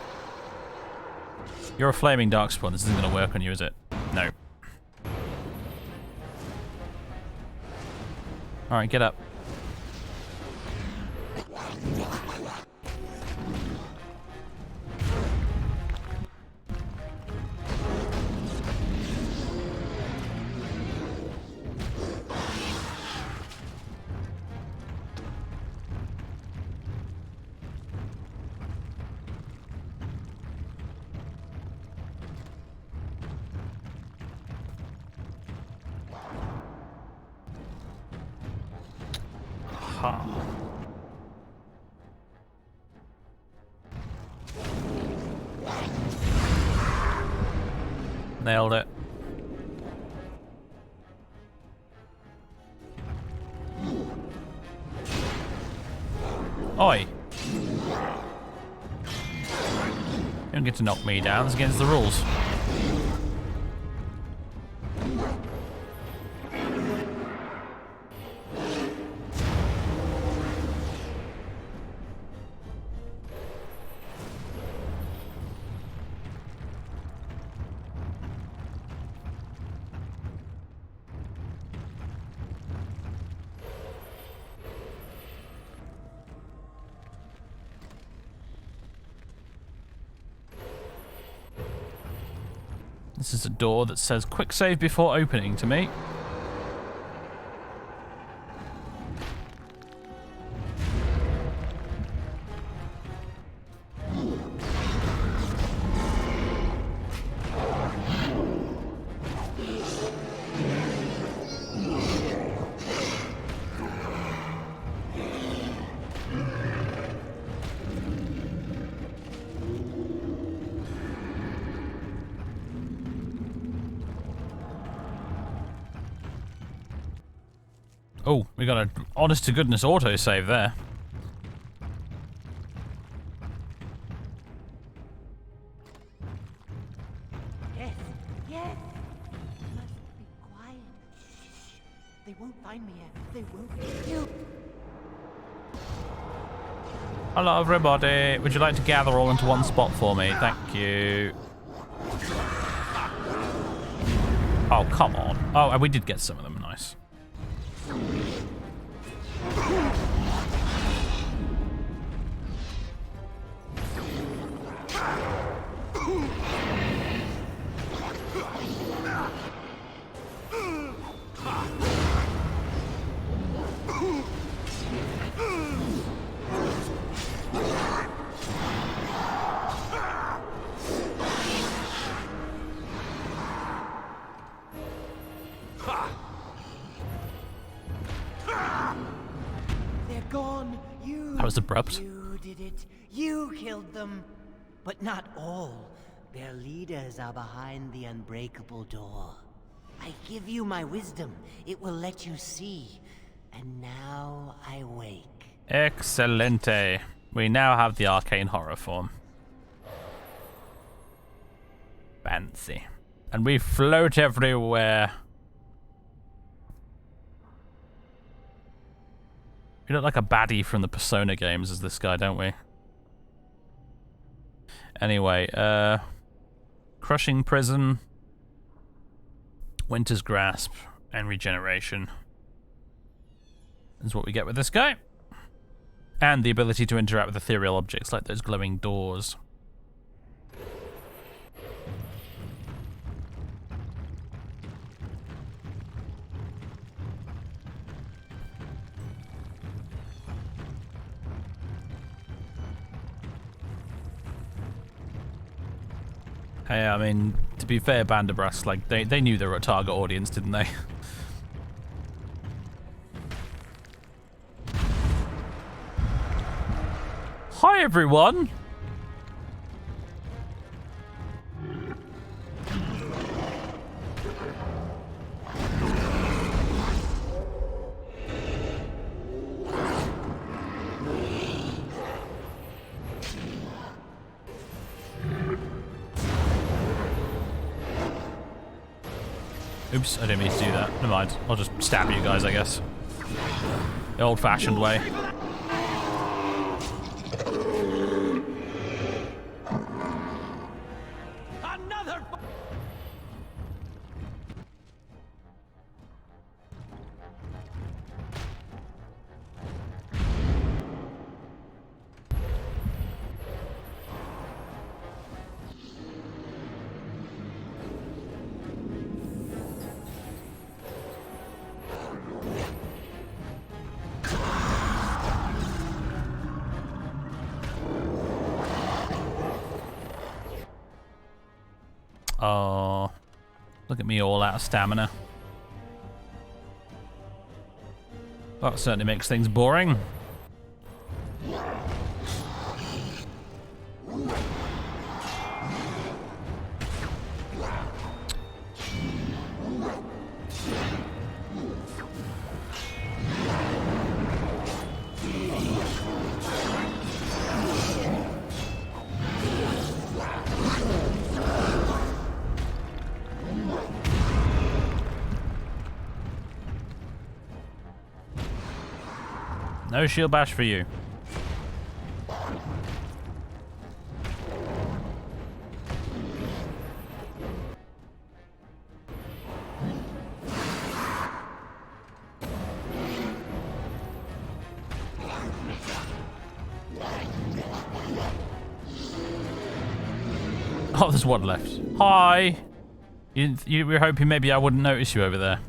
You're a flaming darkspawn. This isn't going to work on you, is it? No. All right, get up. Nailed it. Oi! You don't get to knock me down, it's against the rules. This is a door that says quick save before opening to me. Oh, we got an honest-to-goodness autosave there. Yes. You must be quiet. Shh. They won't find me yet. They won't. You. Hello, everybody. Would you like to gather all into one spot for me? Thank you. Oh, come on. Oh, and we did get some of them. Nice. They're gone. That was abrupt. You did it. You killed them. But not all. Their leaders are behind the unbreakable door. I give you my wisdom. It will let you see. And now I wake. Excelente. We now have the Arcane Horror form. Fancy. And we float everywhere. We look like a baddie from the Persona games as this guy, don't we? Anyway, Crushing Prison, Winter's Grasp, and Regeneration is what we get with this guy. And the ability to interact with ethereal objects like those glowing doors. Hey, I mean, to be fair, Banderbras, like, they knew they were a target audience, didn't they? Hi, everyone! Oops, I didn't mean to do that. Never mind. I'll just stab you guys, I guess. The old-fashioned way. Another. Oh, look at me all out of stamina. That certainly makes things boring. No shield bash for you. Oh, there's one left. Hi! You were hoping maybe I wouldn't notice you over there.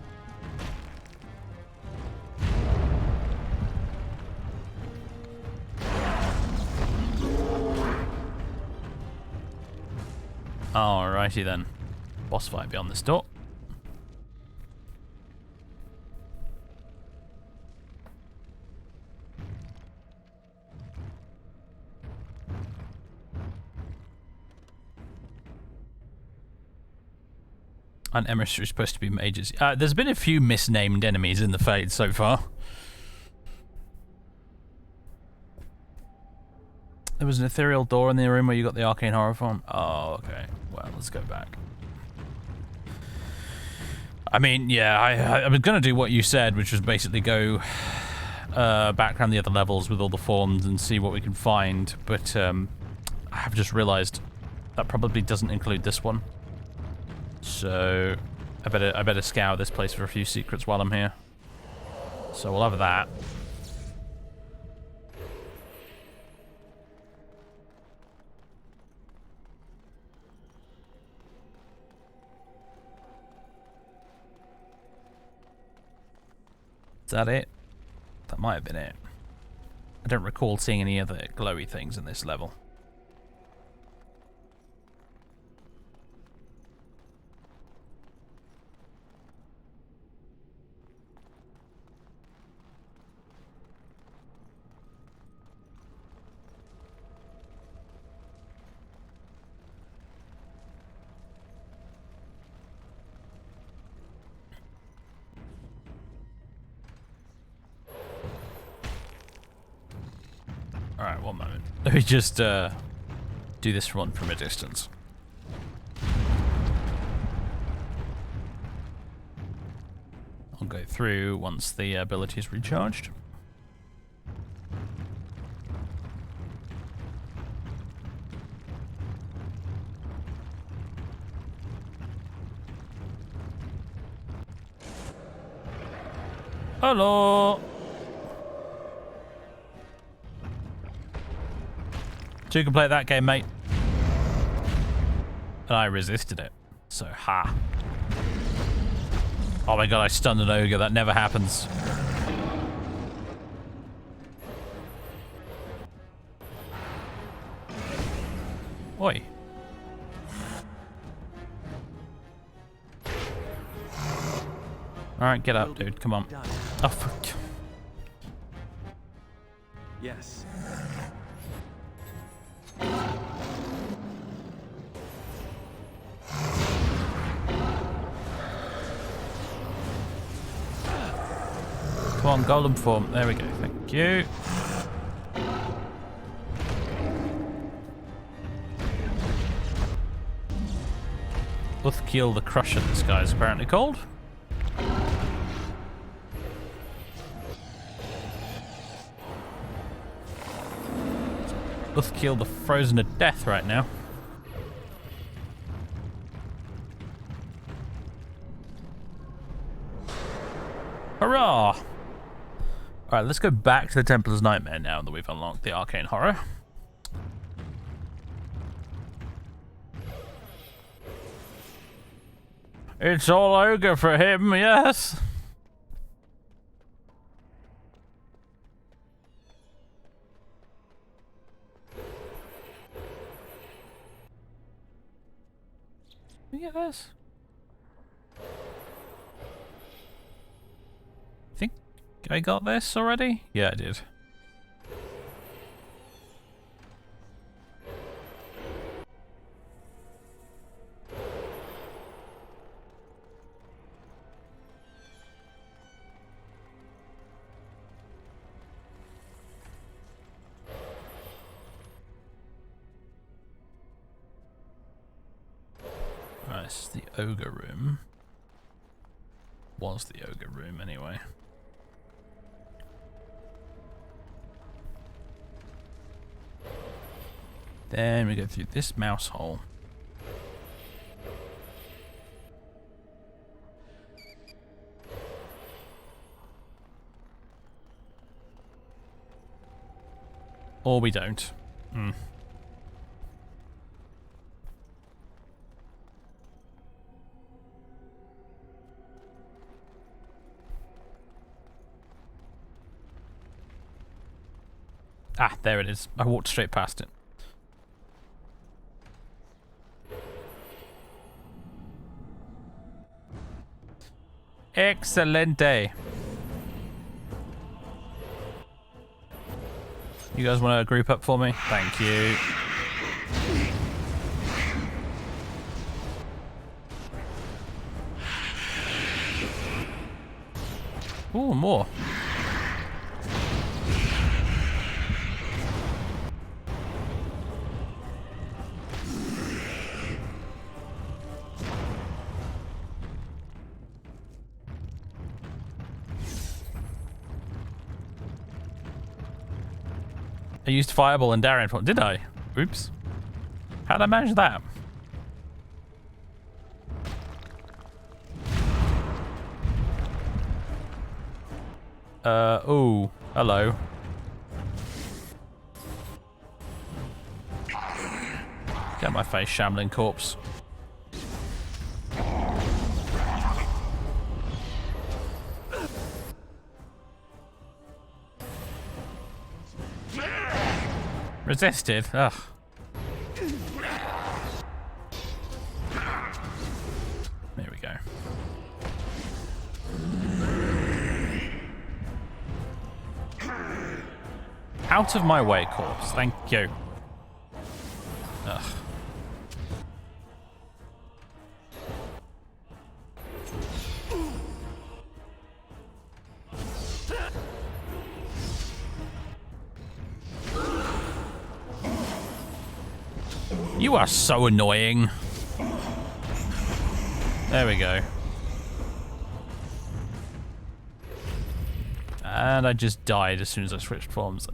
Alrighty then. Boss fight beyond this door. An emissary is supposed to be mages. There's been a few misnamed enemies in the Fade so far. There was an ethereal door in the room where you got the Arcane Horror from. Oh, okay. Well, let's go back. I mean, yeah, I was going to do what you said, which was basically go back around the other levels with all the forms and see what we can find, but I have just realised that probably doesn't include this one. So I better scour this place for a few secrets while I'm here. So we'll have that. Is that it? That might have been it. I don't recall seeing any other glowy things in this level. Alright, one moment. Let me just do this one from a distance. I'll go through once the ability is recharged. Hello! So you can play that game, mate. And I resisted it. So, ha. Oh my god, I stunned an ogre. That never happens. Oi. Alright, get up, dude. Come on. Oh, fuck. Yes. Come on, golem form. There we go. Thank you. Uthkiel the Crusher, this guy is apparently called. Uthkiel the frozen to death right now. Hurrah! Alright, let's go back to the Templar's Nightmare now that we've unlocked the Arcane Horror. It's all ogre for him, yes! Yes. I think I got this already? Yeah, I did. This is the ogre room. Was the ogre room anyway. Then we go through this mouse hole. Or we don't. Ah, there it is. I walked straight past it. Excelente. You guys want to group up for me? Thank you. Ooh, more. I used Fireball and Darien. Did I? Oops. How'd I manage that? Oh, hello. Get my face, shambling corpse. Resisted. Ugh. There we go. Out of my way, corpse. Thank you. Ugh. You are so annoying. There we go. And I just died as soon as I switched forms.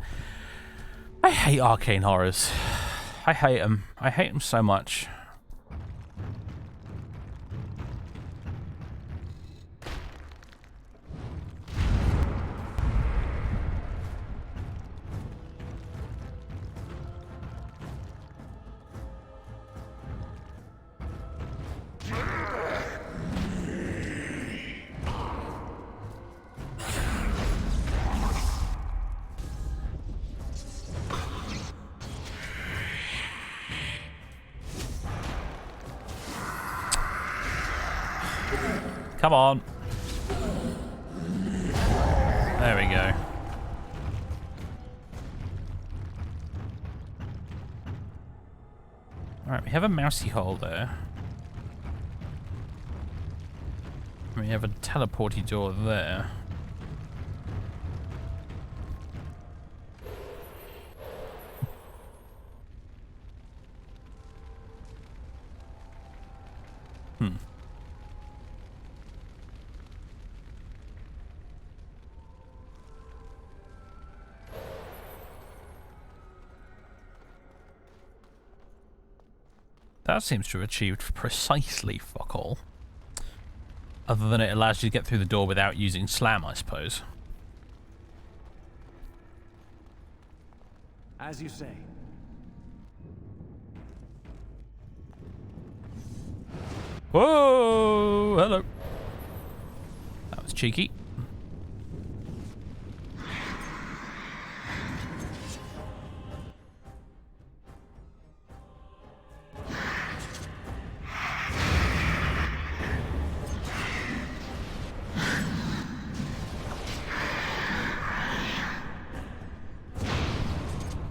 I hate Arcane Horrors. I hate them. I hate them so much. Come on. There we go. Alright, we have a mousy hole there. We have a teleporty door there. That seems to have achieved precisely fuck all. Other than it allows you to get through the door without using slam, I suppose. As you say. Whoa! Hello. That was cheeky.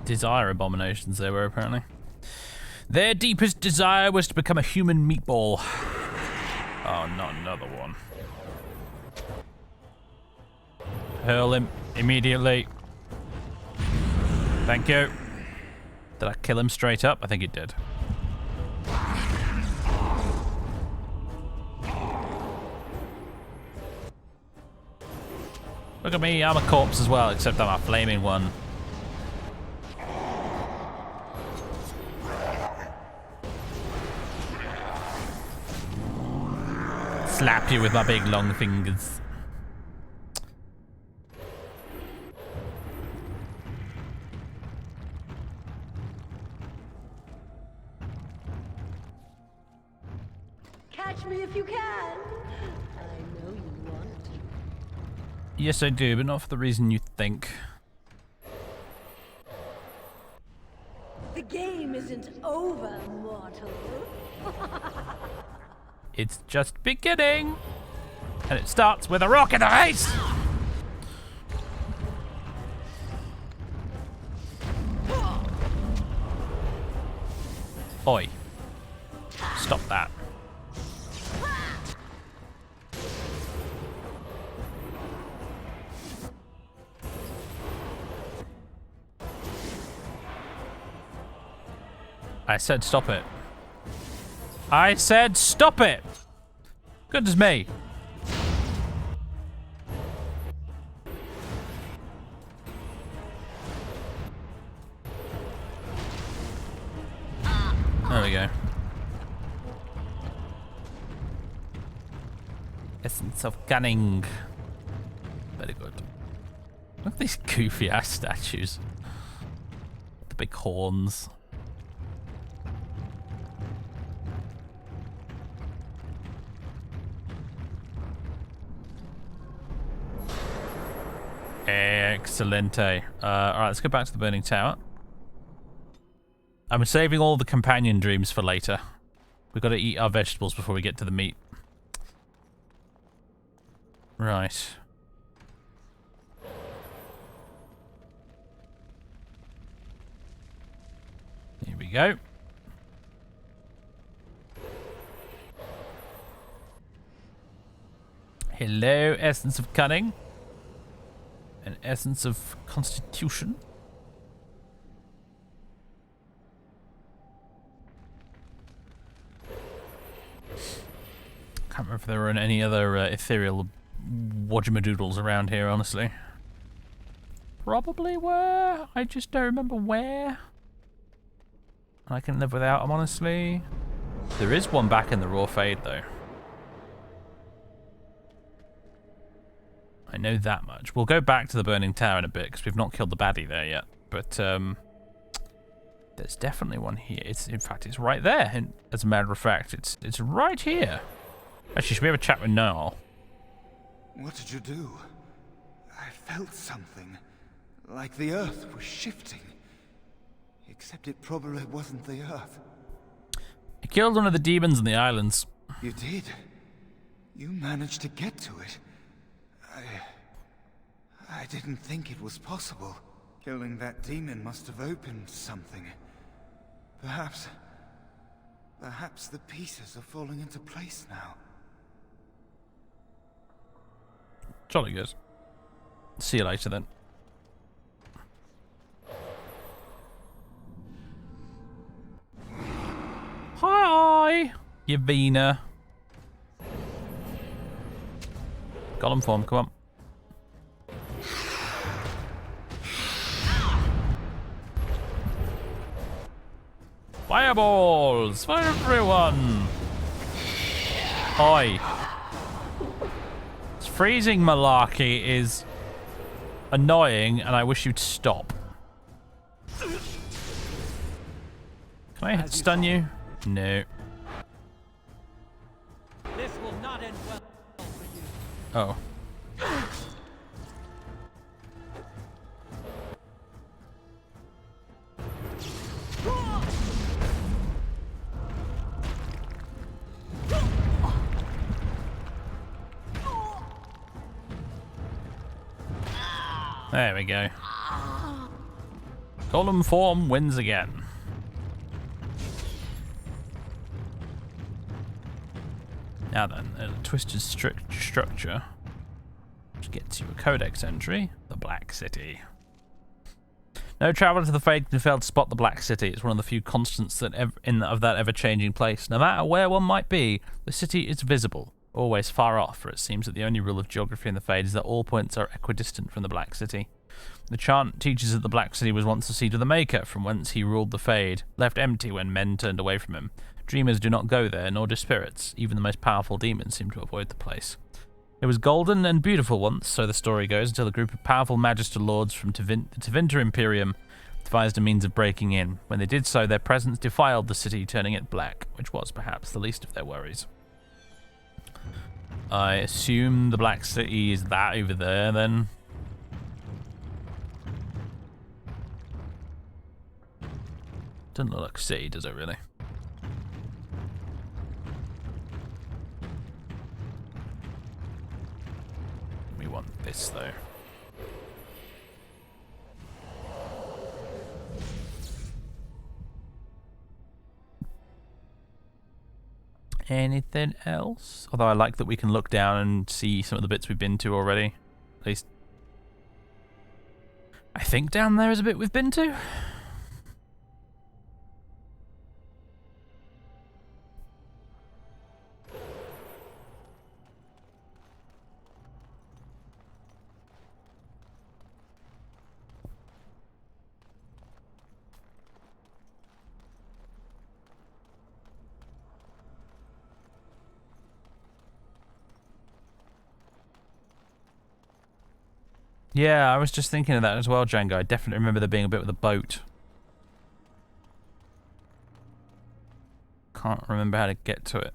Desire abominations they were, apparently. Their deepest desire was to become a human meatball. Oh, not another one. Hurl him immediately. Thank you. Did I kill him straight up? I think it did. Look at me, I'm a corpse as well, except I'm a flaming one. Slap you with my big long fingers. Catch me if you can. I know you want to. Yes, I do, but not for the reason you think. The game isn't over, mortal. It's just beginning. And it starts with a rock in the face. Oi. Stop that. I said stop it. I said stop it! Goodness me. Essence of cunning. Very good. Look at these goofy ass statues. The big horns. Excellente. Alright, let's go back to the Burning Tower. I'm saving all the companion dreams for later. We've got to eat our vegetables before we get to the meat. Right. Here we go. Hello, essence of cunning. An essence of constitution. Can't remember if there were any other ethereal wajamadoodles around here, honestly. Probably were. I just don't remember where. I can live without them, honestly. There is one back in the Raw Fade, though. I know that much. We'll go back to the Burning Tower in a bit, because we've not killed the baddie there yet. But, there's definitely one here. In fact, it's right there. And as a matter of fact, it's right here. Actually, should we have a chat with Noel? What did you do? I felt something. Like the Earth was shifting. Except it probably wasn't the Earth. I killed one of the demons in the islands. You did? You managed to get to it? I didn't think it was possible. Killing that demon must have opened something. Perhaps the pieces are falling into place now. Jolly good. See you later then. Hi, Yavina. Golem form, come on. Fireballs for everyone. Hi. This freezing malarkey is annoying, and I wish you'd stop. Can I stun you? No. This will not end well for you. Oh. There we go. Golem form wins again. Now then, a twisted structure which gets you a codex entry, the Black City. No traveler to the Fade can fail to spot the Black City. It's one of the few constants that of that ever-changing place. No matter where one might be, the city is visible, always far off, for it seems that the only rule of geography in the Fade is that all points are equidistant from the Black City. The chant teaches that the Black City was once the seat of the Maker, from whence he ruled the Fade, left empty when men turned away from him. Dreamers do not go there, nor do spirits. Even the most powerful demons seem to avoid the place. It was golden and beautiful once, so the story goes, until a group of powerful Magister Lords from the Tevinter Imperium devised a means of breaking in. When they did so, their presence defiled the city, turning it black, which was perhaps the least of their worries. I assume the Black City is that over there, then. Doesn't look like a city, does it really? We want this, though. Anything else? Although I like that we can look down and see some of the bits we've been to already. At least I think down there is a bit we've been to. Yeah, I was just thinking of that as well, Django. I definitely remember there being a bit with a boat. Can't remember how to get to it.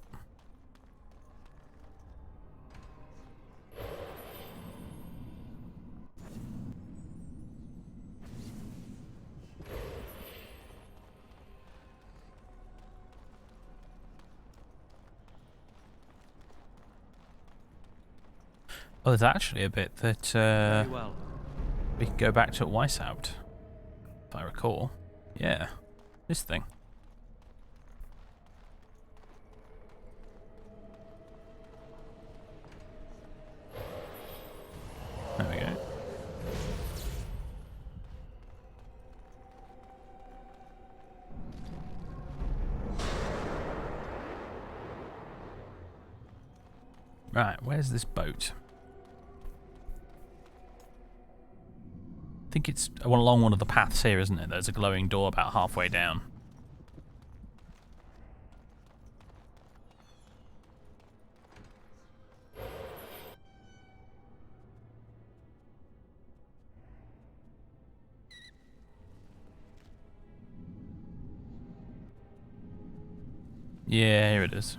Oh, there's actually a bit that Very well. we can go back to at Weishaupt, if I recall. Yeah, this thing. There we go. Right, where's this boat? I think it's along one of the paths here, isn't it? There's a glowing door about halfway down. Yeah, here it is.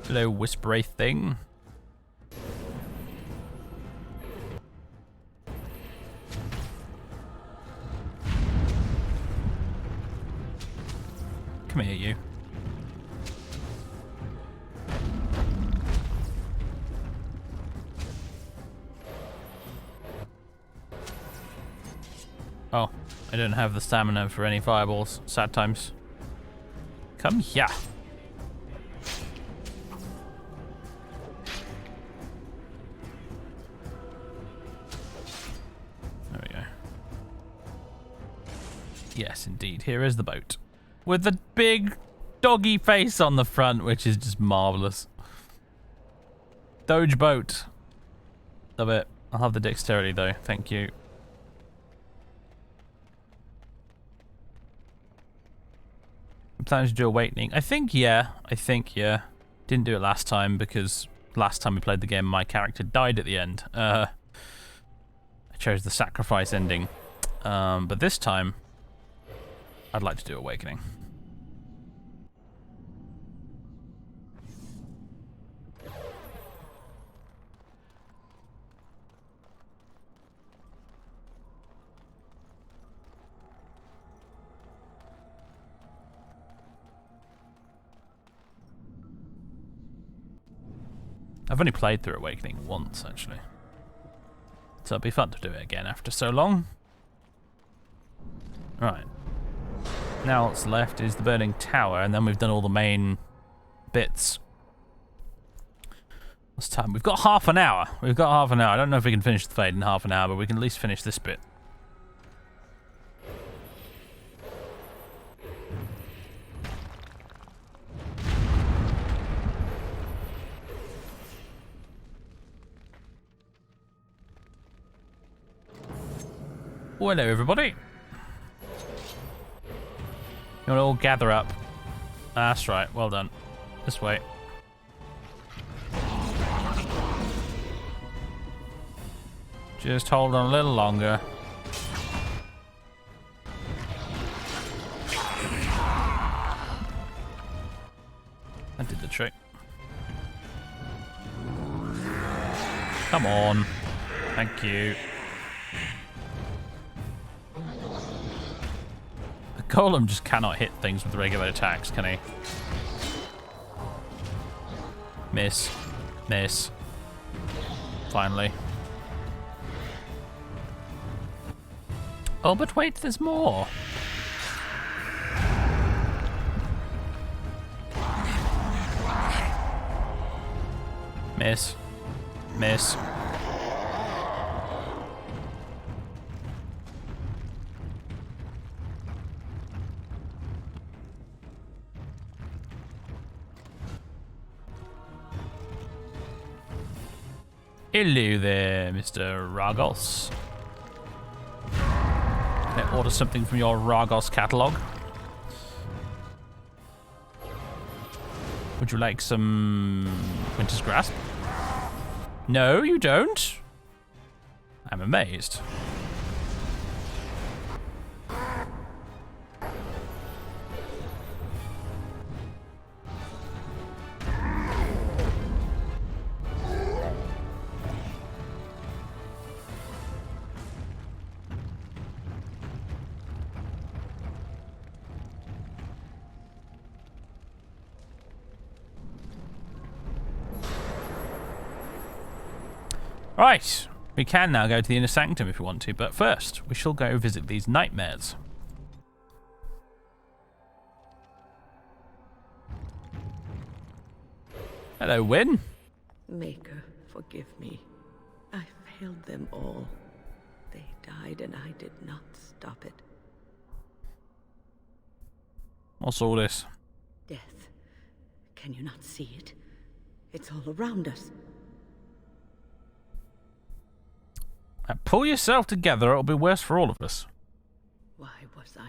Hello, whispery thing. Come here, you. Oh, I don't have the stamina for any fireballs. Sad times. Come here. There we go. Yes, indeed. Here is the boat. With the big doggy face on the front, which is just marvellous. Doge boat. Love it. I'll have the dexterity though. Thank you. Planning to do Awakening. I think yeah. Didn't do it last time because last time we played the game my character died at the end. I chose the sacrifice ending. But this time I'd like to do Awakening. I've only played through Awakening once, actually. So it'll be fun to do it again after so long. Right. Now what's left is the Burning Tower, and then we've done all the main bits. What's time? We've got half an hour. I don't know if we can finish the Fade in half an hour, but we can at least finish this bit. Oh, hello everybody. You want to all gather up? That's right, well done. This way. Just hold on a little longer. That did the trick. Come on. Thank you. Golem just cannot hit things with regular attacks, can he? Miss. Miss. Finally. Oh, but wait, there's more. Miss. Miss. Hello there, Mr. Ragos. Can I order something from your Ragos catalogue? Would you like some Winter's Grasp? No, you don't? I'm amazed. Right, we can now go to the Inner Sanctum if we want to, but first we shall go visit these nightmares. Hello, Wynne. Maker, forgive me. I failed them all. They died and I did not stop it. What's all this? Death. Can you not see it? It's all around us. Pull yourself together, it'll be worse for all of us. Why was I